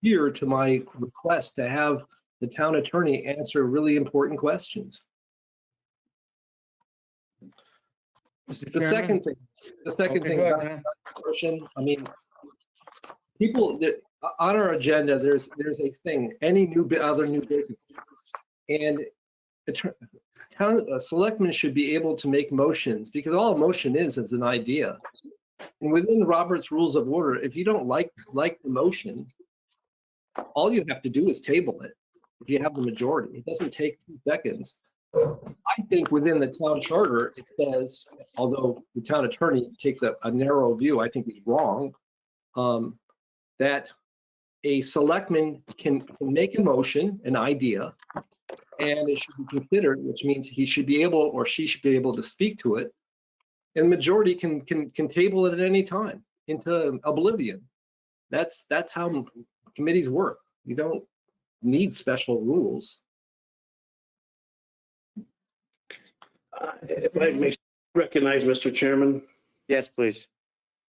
adhere to my request to have the town attorney answer really important questions. Mr. The Chairman? second Okay, thing go ahead, about man. the motion, I mean, people that on our agenda, there's a thing, other new business, and selectmen should be able to make motions, because all a motion is an idea. And within Robert's Rules of Order, if you don't like the motion, all you have to do is table it. If you have the majority, it doesn't take 2 seconds. I think within the town charter, it says, although the town attorney takes a narrow view, I think he's wrong, that a selectman can make a motion, an idea, and it should be considered, which means he should be able, or she should be able to speak to it. And majority can table it at any time into oblivion. That's how committees work. You don't need special rules. If I may recognize Mr. Chairman. Yes, please.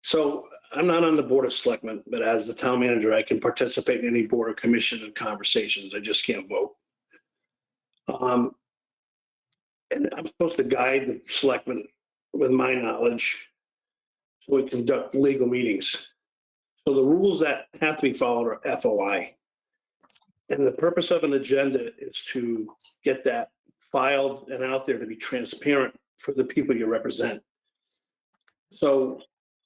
So I'm not on the Board of Selectmen, but as the town manager, I can participate in any board or commission and conversations. I just can't vote. And I'm supposed to guide the selectmen with my knowledge so we conduct legal meetings. So the rules that have to be followed are FOI. And the purpose of an agenda is to get that filed and out there to be transparent for the people you represent. So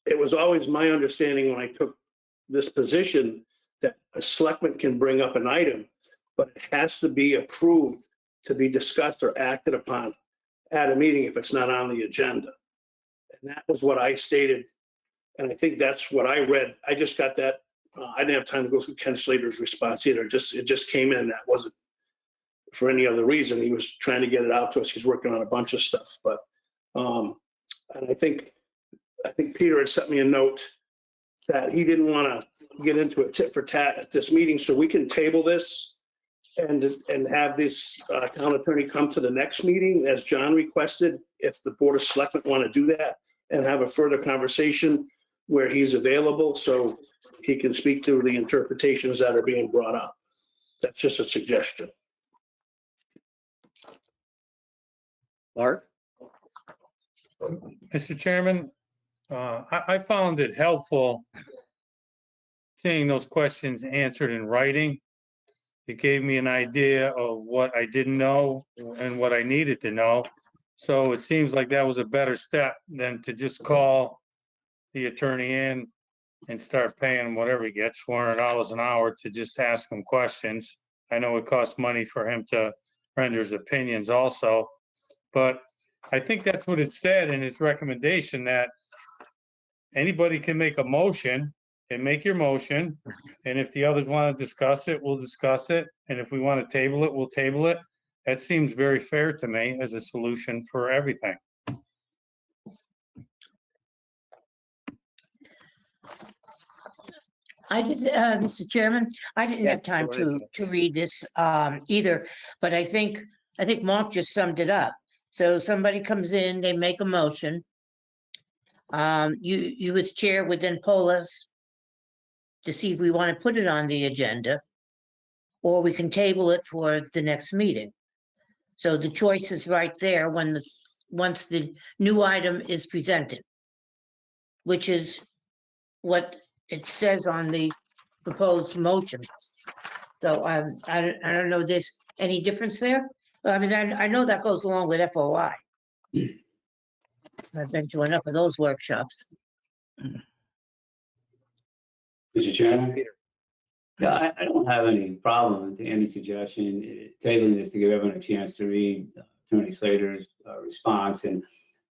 it was always my understanding when I took this position that a selectman can bring up an item, but it has to be approved to be discussed or acted upon at a meeting if it's not on the agenda. And that was what I stated. And I think that's what I read. I just got that. I didn't have time to go through Ken Slater's response either. It just came in. That wasn't for any other reason. He was trying to get it out to us. He's working on a bunch of stuff. But and I think Peter had sent me a note that he didn't want to get into a tit for tat at this meeting, so we can table this and have this town attorney come to the next meeting as John requested, if the Board of Selectmen want to do that, and have a further conversation where he's available so he can speak to the interpretations that are being brought up. That's just a suggestion. Mark? Mr. Chairman, I found it helpful seeing those questions answered in writing. It gave me an idea of what I didn't know and what I needed to know. So it seems like that was a better step than to just call the attorney in and start paying him whatever he gets, $400 an hour, to just ask him questions. I know it costs money for him to render his opinions also, but I think that's what it said in his recommendation, that anybody can make a motion and make your motion. And if the others want to discuss it, we'll discuss it. And if we want to table it, we'll table it. That seems very fair to me as a solution for everything. I did, Mr. Chairman, I didn't Yeah, have time go ahead. to read this either, but I think Mark just summed it up. So somebody comes in, they make a motion. You as chair would then poll us to see if we want to put it on the agenda, or we can table it for the next meeting. So the choice is right there once the new item is presented, which is what it says on the proposed motion. So I don't know, there's any difference there? I mean, I know that goes along with FOI. I've been to enough of those workshops. Mr. Chairman? Peter. Yeah, I don't have any problem with Andy's suggestion, tabling this to give everyone a chance to read Attorney Slater's response. And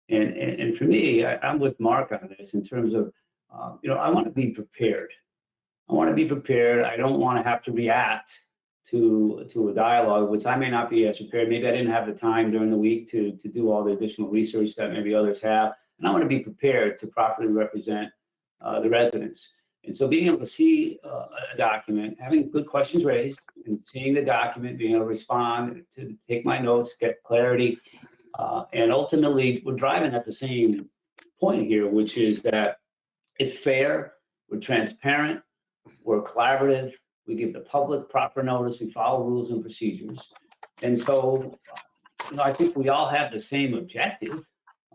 And for me, I'm with Mark on this in terms of, I want to be prepared. I want to be prepared. I don't want to have to react to a dialogue, which I may not be as prepared. Maybe I didn't have the time during the week to do all the additional research that maybe others have. And I want to be prepared to properly represent the residents. And so being able to see a document, having good questions raised, and seeing the document, being able to respond, to take my notes, get clarity, and ultimately we're driving at the same point here, which is that it's fair, we're transparent, we're collaborative, we give the public proper notice, we follow rules and procedures. And so, I think we all have the same objective.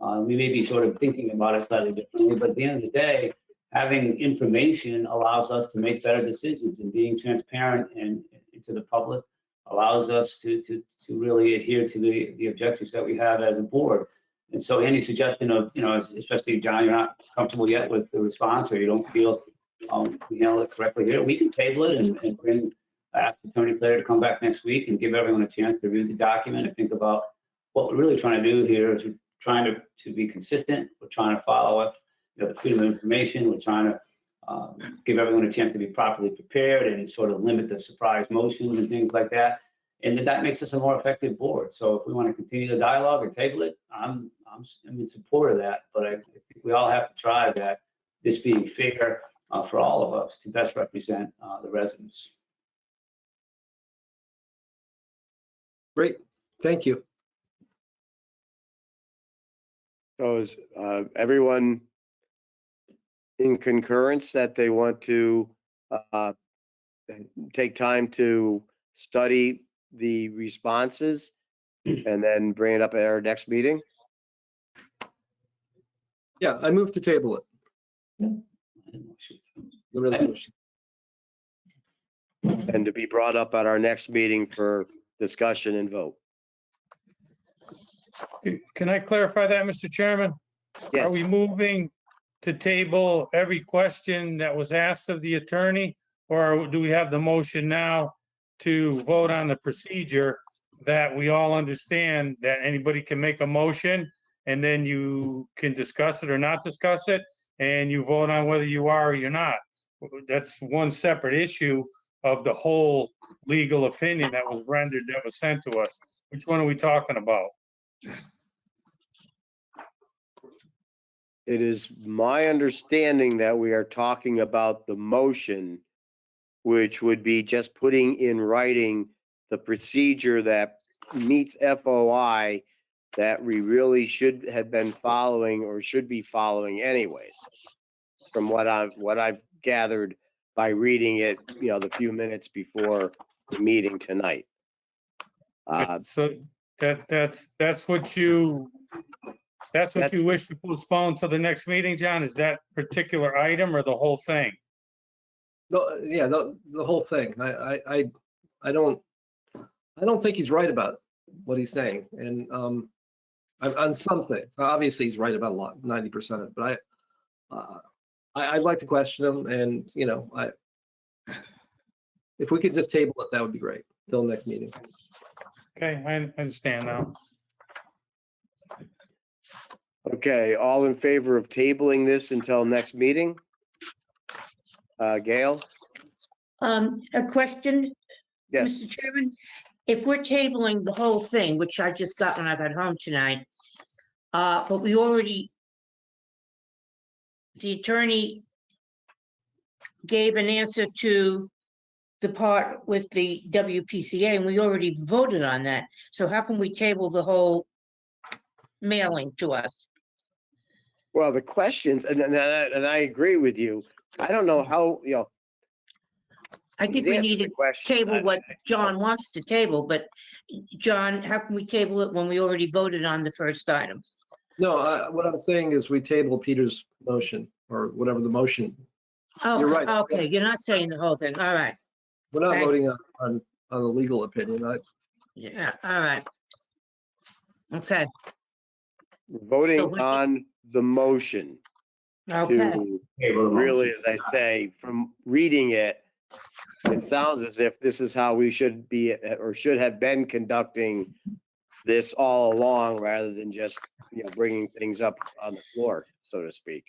We may be sort of thinking about it slightly differently, but at the end of the day, having information allows us to make better decisions, and being transparent and to the public allows us to really adhere to the objectives that we have as a board. And so any suggestion of, especially John, you're not comfortable yet with the response, or you don't feel we handle it correctly here, we can table it and bring, ask Attorney Claire to come back next week and give everyone a chance to read the document and think about what we're really trying to do here. Is we're trying to be consistent. We're trying to follow up, the freedom of information. We're trying to give everyone a chance to be properly prepared and sort of limit the surprise motions and things like that. And that makes us a more effective board. So if we want to continue the dialogue or table it, I'm in support of that. But I think we all have to try that, this being fair for all of us to best represent the residents. Great, thank you. So is everyone in concurrence that they want to take time to study the responses and then bring it up at our next meeting? Yeah, I move to table it. The resolution. And to be brought up at our next meeting for discussion and vote. Can I clarify that, Mr. Chairman? Yes. Are we moving to table every question that was asked of the attorney? Or do we have the motion now to vote on the procedure that we all understand that anybody can make a motion and then you can discuss it or not discuss it, and you vote on whether you are or you're not? That's one separate issue of the whole legal opinion that was rendered, that was sent to us. Which one are we talking about? It is my understanding that we are talking about the motion, which would be just putting in writing the procedure that meets FOI that we really should have been following or should be following anyways. From what I've gathered by reading it, the few minutes before the meeting tonight. So that's what you wish to postpone to the next meeting, John? Is that particular item or the whole thing? Yeah, the whole thing. I don't think he's right about what he's saying. And on something, obviously he's right about a lot, 90% of it, but I'd like to question him, and if we could just table it, that would be great till next meeting. Okay, I understand now. Okay, all in favor of tabling this until next meeting? Gail? A question, Yes. Mr. Chairman? If we're tabling the whole thing, which I just got when I got home tonight, but the attorney gave an answer to the part with the WPCA, and we already voted on that. So how can we table the whole mailing to us? Well, the questions, and I agree with you. I don't know how, I think he's we answered need the to question. table what John wants to table, but John, how can we table it when we already voted on the first item? No, what I'm saying is we table Peter's motion, or whatever the motion. Oh, You're right. okay, you're not saying the whole thing. All right. We're not Thank- voting on the legal opinion. Yeah, all right. Okay, Voting So we- on the motion okay. to really, as I say, from reading it, it sounds as if this is how we should be or should have been conducting this all along rather than just, bringing things up on the floor, so to speak.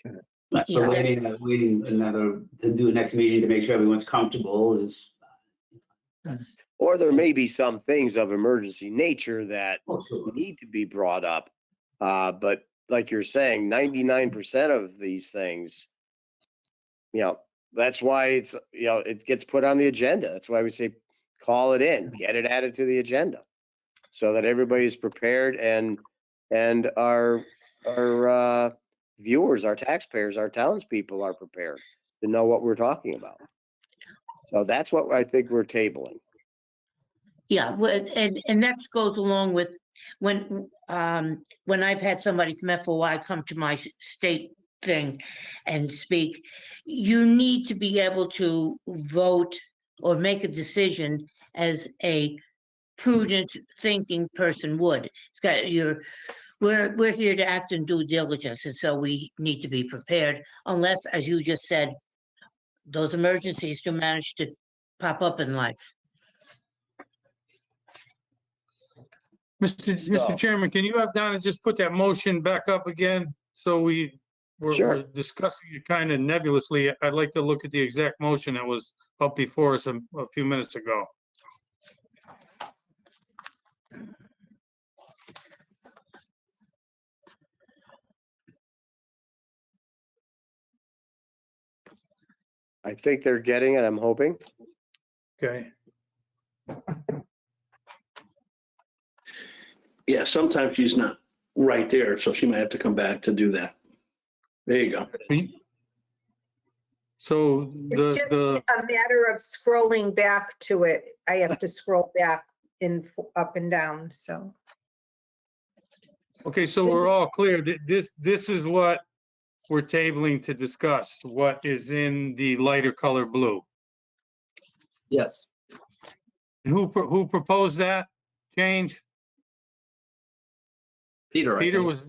But Yeah, waiting another, to do a next meeting to make sure everyone's comfortable is, that's, Or there may be some things of emergency nature that oh, sure. need to be brought up. But like you're saying, 99% of these things, that's why it's, it gets put on the agenda. That's why we say, call it in, get it added to the agenda. So that everybody's prepared and our viewers, our taxpayers, our townspeople are prepared to know what we're talking about. So that's what I think we're tabling. Yeah, and that goes along with when I've had somebody from FOI come to my state thing and speak, you need to be able to vote or make a decision as a prudent thinking person would. It's got we're here to act in due diligence, and so we need to be prepared unless, as you just said, those emergencies do manage to pop up in life. Mr. Chairman, can you have Donna just put that motion back up again? So we're Sure. discussing it kind of nebulously. I'd like to look at the exact motion that was up before us a few minutes ago. I think they're getting it, I'm hoping. Okay. Yeah, sometimes she's not right there, so she might have to come back to do that. There you go. So It's just a matter of scrolling back to it. I have to scroll back up and down, so. okay, so we're all clear that this is what we're tabling to discuss, what is in the lighter color blue. Yes. And who proposed that change? Peter, I Peter think. was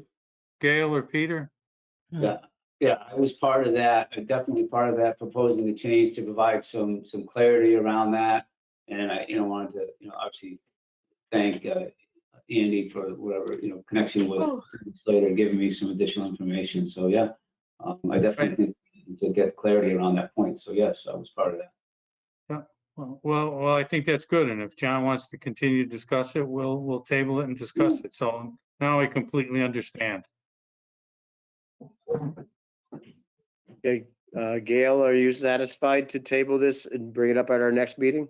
Gail or Peter? Yeah, I was part of that, definitely part of that, proposing a change to provide some clarity around that. And I, wanted to, obviously thank Andy for whatever, connection with Slater, giving me some additional information. So, yeah, I definitely think to get clarity around that point. So, yes, I was part of that. Well, I think that's good. And if John wants to continue to discuss it, we'll table it and discuss it. So now I completely understand. Okay, Gail, are you satisfied to table this and bring it up at our next meeting?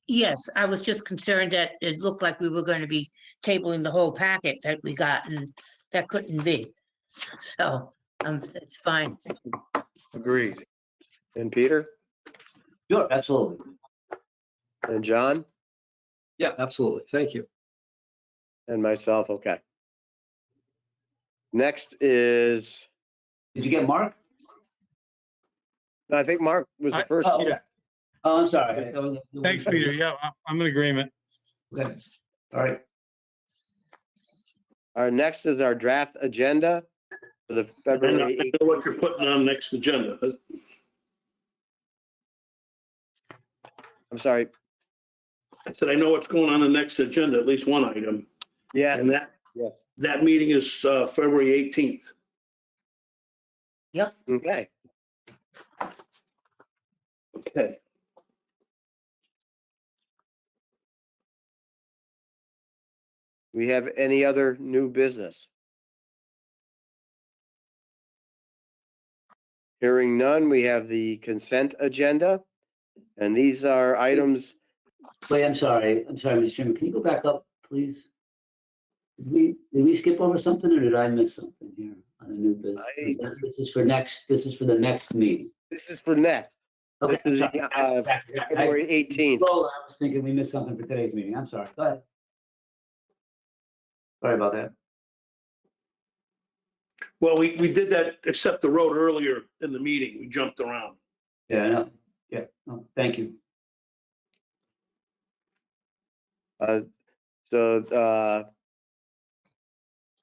Yes, I was just concerned that it looked like we were going to be tabling the whole packet that we got, and that couldn't be. So, it's fine. Agreed. And Peter? Sure, absolutely. And John? Yeah, absolutely. Thank you. And myself, okay. Next is, Did you get Mark? I think Mark was the first. Oh, yeah. Oh, I'm sorry. Thanks, Peter. Yeah, I'm in agreement. Okay, all right. Our next is our draft agenda for the And February I 8th. know what you're putting on next agenda. I'm sorry. I said, I know what's going on the next agenda, at least one item. Yeah, And yes. that meeting is February 18th. Okay. Okay. We have any other new business? Hearing none, we have the consent agenda. And these are items, Wait, I'm sorry, Mr. Chairman. Can you go back up, please? Did we skip over something, or did I miss something here on the new business? This is for the next meeting. this is for next. Okay, This is I'm sorry. February 18th. I was thinking we missed something for today's meeting. I'm sorry. Go ahead. Sorry about that. Well, we did that, accept the road earlier in the meeting. We jumped around. Yeah, I know. Yeah, no, thank you.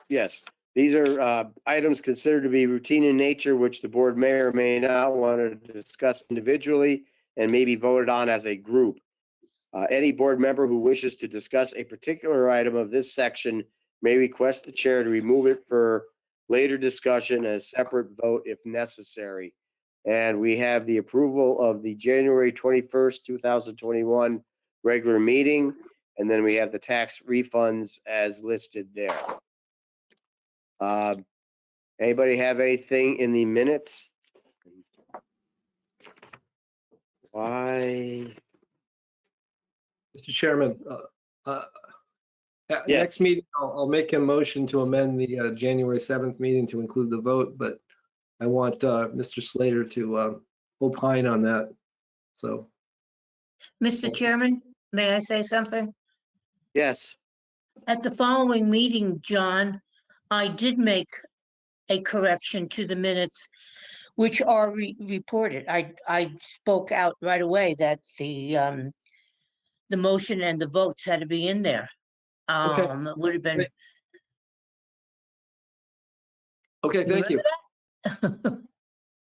Yes, these are items considered to be routine in nature, which the board may or may not want to discuss individually and may be voted on as a group. Any board member who wishes to discuss a particular item of this section may request the chair to remove it for later discussion and a separate vote if necessary. And we have the approval of the January 21st, 2021 regular meeting. And then we have the tax refunds as listed there. Anybody have anything in the minutes? Why? Mr. Chairman, Yes. next meeting, I'll make a motion to amend the January 7th meeting to include the vote, but I want Mr. Slater to opine on that. So, Mr. Chairman, may I say something? Yes. At the following meeting, John, I did make a correction to the minutes, which are reported. I spoke out right away that the motion and the votes had to be in there. Okay. It would have been. okay, thank you.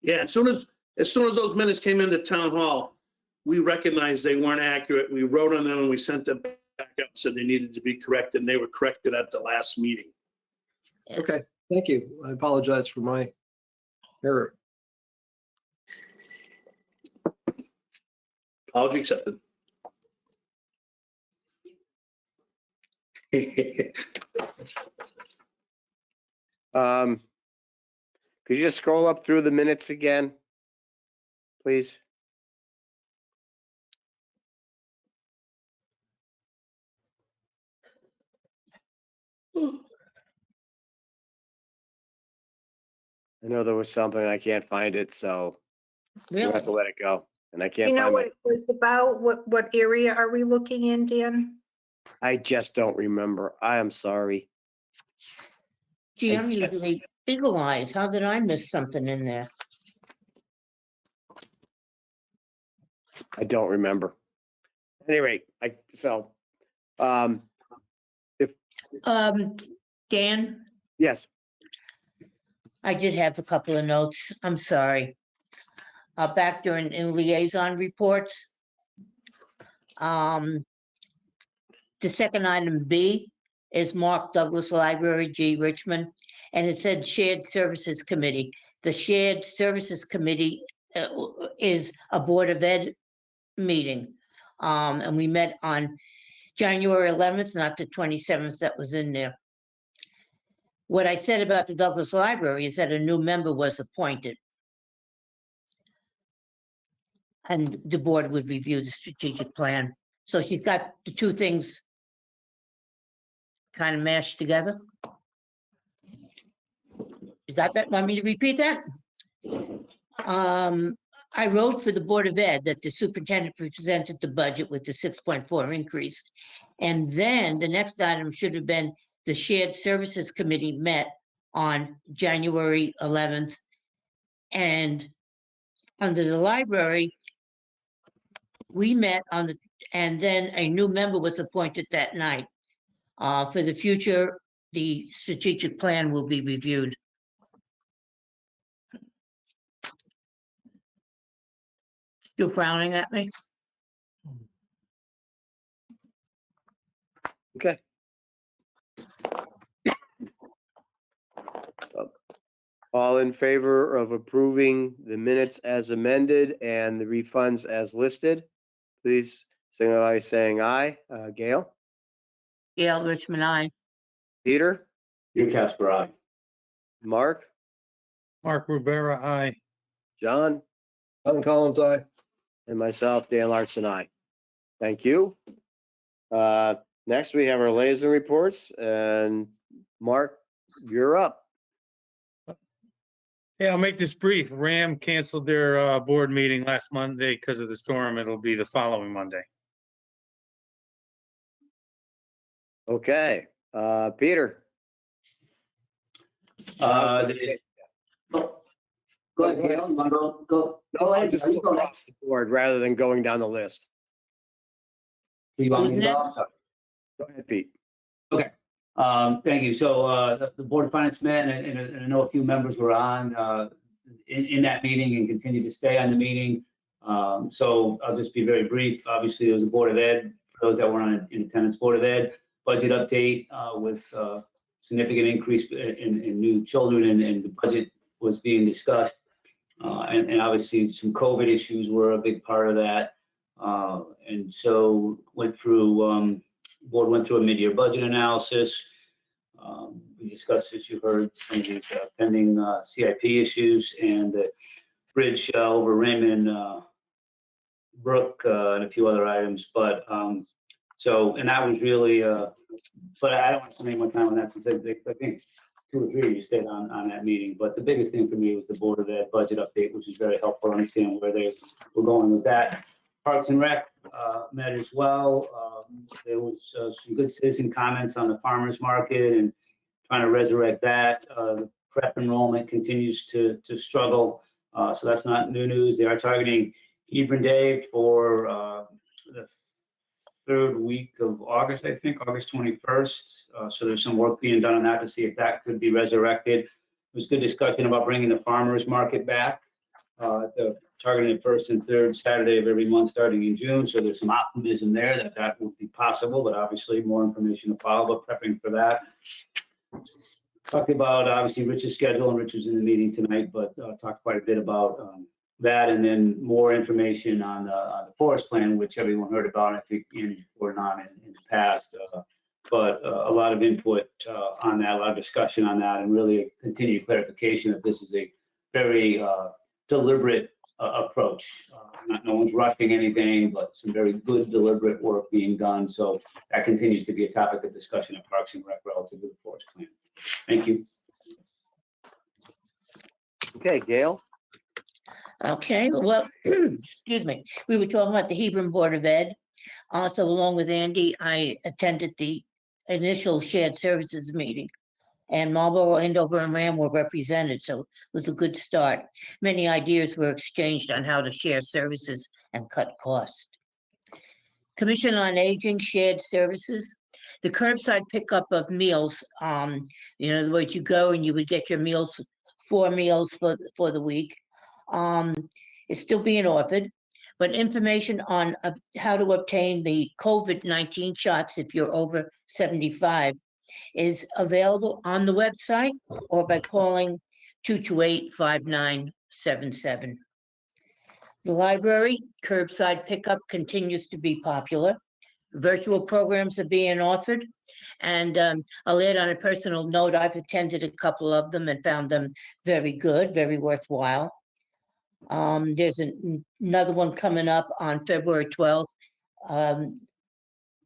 Yeah, as soon as those minutes came into town hall, we recognized they weren't accurate. We wrote on them and we sent them back up, said they needed to be corrected, and they were corrected at the last meeting. Okay, thank you. I apologize for my error. Apology accepted. Could you just scroll up through the minutes again, please? I know there was something, I can't find it, so we have to let it go. And I You can't know find what my, it was about? What area are we looking in, Dan? I just don't remember. I am sorry. Gee, I'm Yes. usually eagle eyes. How did I miss something in there? I don't remember. At any rate, Dan, yes, I did have a couple of notes. I'm sorry. Back during in liaison reports. The second item B is Mark Douglas Library, G Richmond, and it said Shared Services Committee. The Shared Services Committee is a Board of Ed meeting. And we met on January 11th, not the 27th that was in there. What I said about the Douglas Library is that a new member was appointed. And the board would review the strategic plan. So she's got the two things kind of mashed together. You got that? Want me to repeat that? I wrote for the Board of Ed that the superintendent presented the budget with the 6.4 increase. And then the next item should have been the Shared Services Committee met on January 11th. And under the library, we met on the, and then a new member was appointed that night. For the future, the strategic plan will be reviewed. Still frowning at me? okay. All in favor of approving the minutes as amended and the refunds as listed, please signify by saying aye. Gail, Gail Richmond, aye. Peter, Your Casper, aye. Mark, Mark Rivera, aye. John, Alan Collins, aye. and myself, Dan Larson, aye. Thank you. Next, we have our liaison reports, and Mark, you're up. Yeah, I'll make this brief. RAM canceled their board meeting last Monday because of the storm. It'll be the following Monday. Okay, Peter. Go ahead, Gail. You want to go? Go ahead. Just No, you go go ahead. across the board rather than going down the list. You want me to Who's go? Go ahead, Pete. Thank you. So the Board of Finance met, and I know a few members were on in that meeting and continue to stay on the meeting. So I'll just be very brief. Obviously, there was a Board of Ed those that were in attendance. Board of Ed budget update with significant increase in new children, and the budget was being discussed. And obviously some COVID issues were a big part of that. And so board went through a mid-year budget analysis. We discussed, as you heard, some of these pending CIP issues and the bridge over Raymond Brook and a few other items. But and that was really, but I don't want to spend any more time on that since I think 2 or 3 of you stayed on that meeting. But the biggest thing for me was the Board of Ed budget update, which is very helpful to understand where they were going with that. Parks and Rec met as well. There was some good citizen comments on the farmers market and trying to resurrect that. The prep enrollment continues to struggle, so that's not new news. They are targeting Hebron Day for the 3rd week of August, I think, August 21st. So there's some work being done on that to see if that could be resurrected. There was good discussion about bringing the farmers market back. Targeting the 1st and 3rd Saturday of every month starting in June. So there's some optimism there that would be possible, but obviously more information to follow, but prepping for that. Talked about obviously Rich's schedule, and Rich was in the meeting tonight, but talked quite a bit about that, and then more information on the forest plan, which everyone heard about, I think, or not in the past. But a lot of input on that, a lot of discussion on that, and really a continued clarification that this is a very deliberate approach. No one's rushing anything, but some very good deliberate work being done. So that continues to be a topic of discussion at Parks and Rec relative to the forest plan. Thank you. Okay, Gail. Okay, well, excuse me. We were talking about the Hebron Board of Ed. Also, along with Andy, I attended the initial shared services meeting. And Marlboro, Andover, and Ram were represented, so it was a good start. Many ideas were exchanged on how to share services and cut costs. Commission on Aging shared services. The curbside pickup of meals, in other words, you go and you would get your meals, 4 meals for the week. It's still being offered, but information on how to obtain the COVID-19 shots if you're over 75 is available on the website or by calling 228-5977. The library curbside pickup continues to be popular. Virtual programs are being offered, and I'll add on a personal note, I've attended a couple of them and found them very good, very worthwhile. There's another one coming up on February 12th,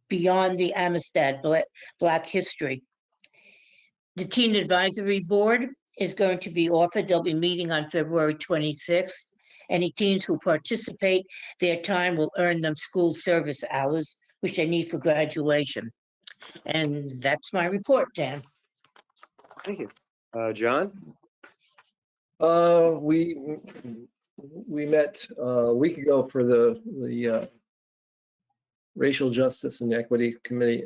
Beyond the Amistad, Black History. The Teen Advisory Board is going to be offered. They'll be meeting on February 26th. Any teens who participate, their time will earn them school service hours, which they need for graduation. And that's my report, Dan. Thank you. John? We met a week ago for the Racial Justice and Equity Committee.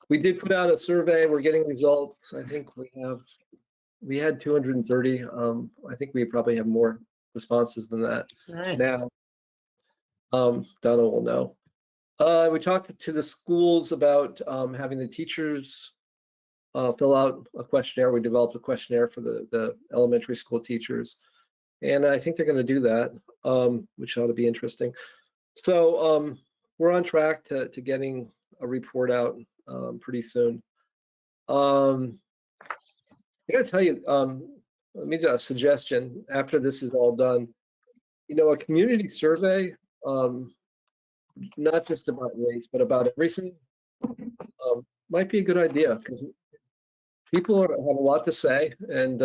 We did put out a survey. We're getting results. I think we had 230. I think we probably have more responses than that now. Donna will know. We talked to the schools about having the teachers fill out a questionnaire. We developed a questionnaire for the elementary school teachers, and I think they're going to do that, which ought to be interesting. So we're on track to getting a report out pretty soon. I gotta tell you, let me do a suggestion after this is all done. A community survey, not just about race, but about everything, might be a good idea because people have a lot to say, and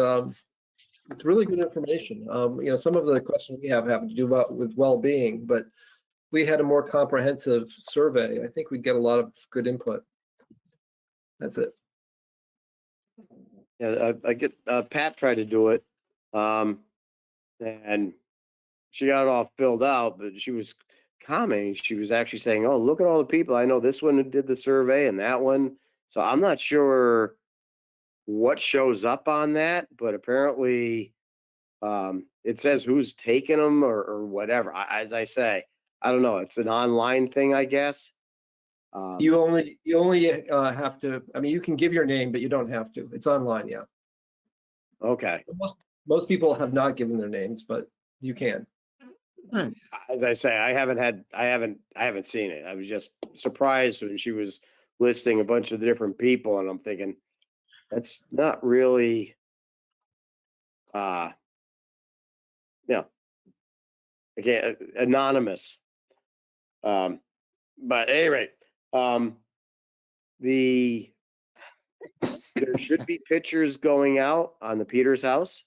it's really good information. Some of the questions we have to do with well-being, but we had a more comprehensive survey. I think we'd get a lot of good input. That's it. Yeah, I get Pat tried to do it, and she got it all filled out, but she was commenting. She was actually saying, "Oh, look at all the people. I know this one who did the survey and that one." So I'm not sure what shows up on that, but apparently it says who's taking them or whatever. As I say, I don't know. It's an online thing, I guess. You only have to, I mean, you can give your name, but you don't have to. It's online, yeah. Okay. Most people have not given their names, but you can. As I say, I haven't seen it. I was just surprised when she was listing a bunch of different people, and I'm thinking, that's not really, again, anonymous. But at any rate, there should be pictures going out on the Peters house.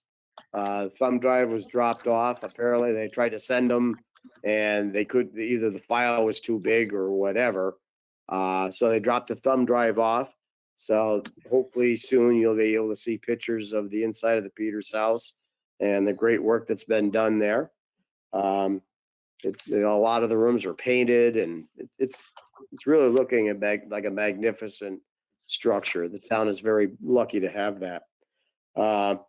Thumb drive was dropped off. Apparently, they tried to send them, and they could either the file was too big or whatever. So they dropped the thumb drive off. So hopefully soon you'll be able to see pictures of the inside of the Peters house and the great work that's been done there. A lot of the rooms are painted, and it's really looking like a magnificent structure. The town is very lucky to have that. On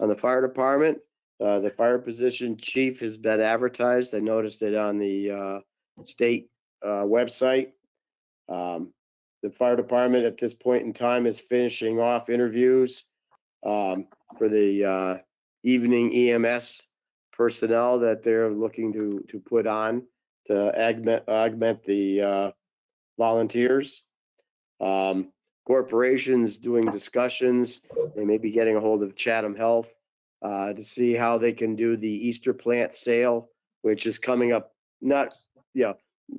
the fire department, the fire position chief has been advertised. I noticed it on the state website. The fire department at this point in time is finishing off interviews for the evening EMS personnel that they're looking to put on to augment the volunteers. Corporations doing discussions. They may be getting a hold of Chatham Health to see how they can do the Easter plant sale, which is coming up.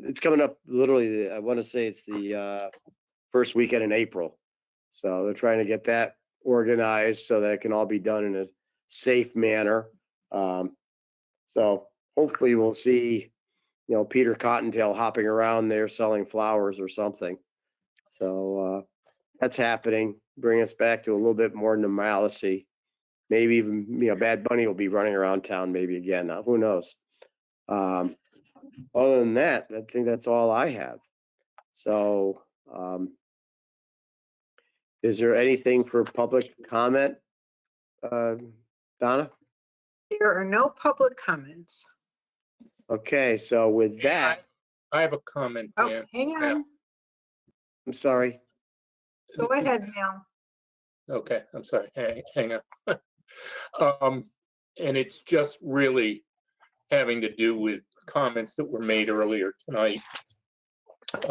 It's coming up literally. I want to say it's the first weekend in April. So they're trying to get that organized so that it can all be done in a safe manner. So hopefully we'll see, Peter Cottontail hopping around there selling flowers or something. So that's happening. Bring us back to a little bit more normalcy. Maybe even, Bad Bunny will be running around town maybe again. Now, who knows? Other than that, I think that's all I have. So is there anything for public comment, Donna? There are no public comments. Okay, so with that, I have a comment, Oh, Dan. hang on. I'm sorry. Go ahead, Mel. Okay, I'm sorry. Hang on. And it's just really having to do with comments that were made earlier tonight as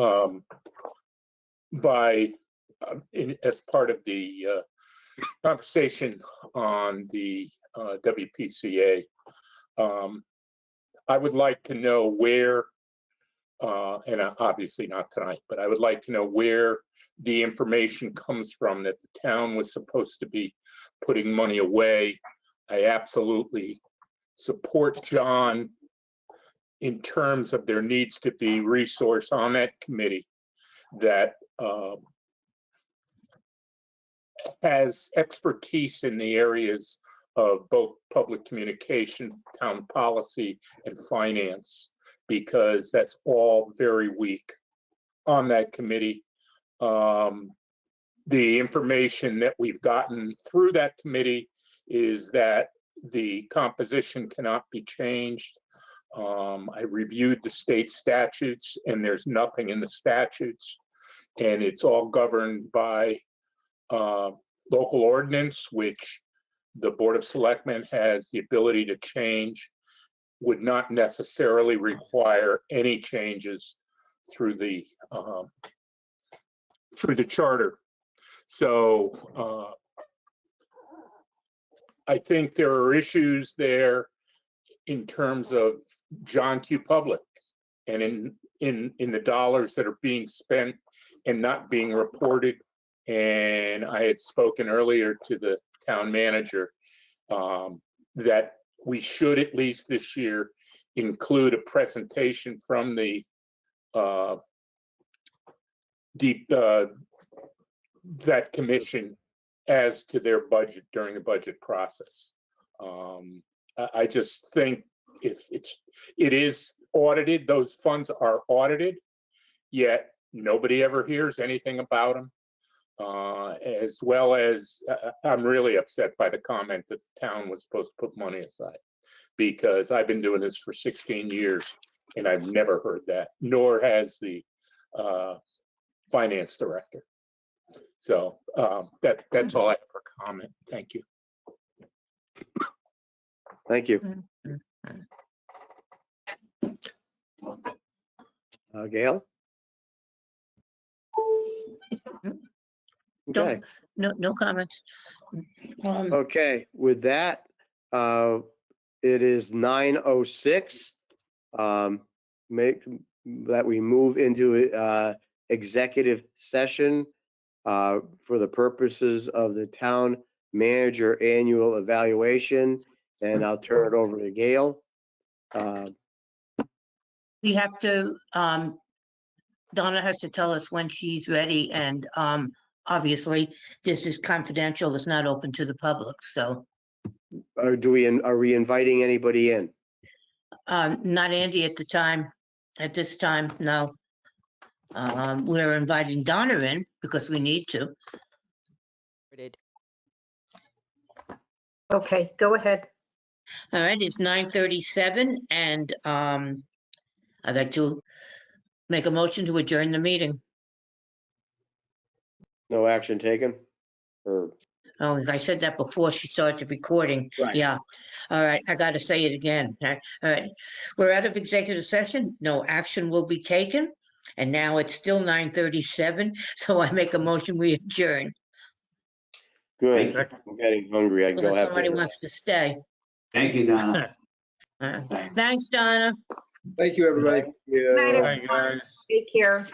part of the conversation on the WPCA. I would like to know where, and obviously not tonight, but I would like to know where the information comes from that the town was supposed to be putting money away. I absolutely support John in terms of there needs to be resource on that committee that has expertise in the areas of both public communication, town policy, and finance, because that's all very weak on that committee. The information that we've gotten through that committee is that the composition cannot be changed. I reviewed the state statutes, and there's nothing in the statutes, and it's all governed by local ordinance, which the Board of Selectmen has the ability to change, would not necessarily require any changes through the charter. So I think there are issues there in terms of John Q. Public and in the dollars that are being spent and not being reported. And I had spoken earlier to the town manager that we should, at least this year, include a presentation from the that commission as to their budget during the budget process. I just think if it is audited, those funds are audited, yet nobody ever hears anything about them. As well as I'm really upset by the comment that the town was supposed to put money aside, because I've been doing this for 16 years and I've never heard that, nor has the finance director. So that's all I have for comment. Thank you. Thank you. Gail? Okay, No comments. okay, with that, it is 9:06. Make that we move into executive session for the purposes of the town manager annual evaluation, and I'll turn it over to Gail. We have to, Donna has to tell us when she's ready, and obviously, this is confidential, it's not open to the public, so. Are we inviting anybody in? Not Andy at this time, no. We're inviting Donna in because we need to. Okay, go ahead. All right, it's 9:37, and I'd like to make a motion to adjourn the meeting. No action taken? Or, Oh, I said that before she started the recording. Right. Yeah. All right, I got to say it again. All right, we're out of executive session. No action will be taken. And now it's still 9:37, so I make a motion, we adjourn. good, I'm getting hungry, I can go Unless have somebody dinner. wants to stay. Thank you, Donna. Thanks, Donna. Thank you, everybody. Thank you. Night, Hi, everyone. guys. Take care.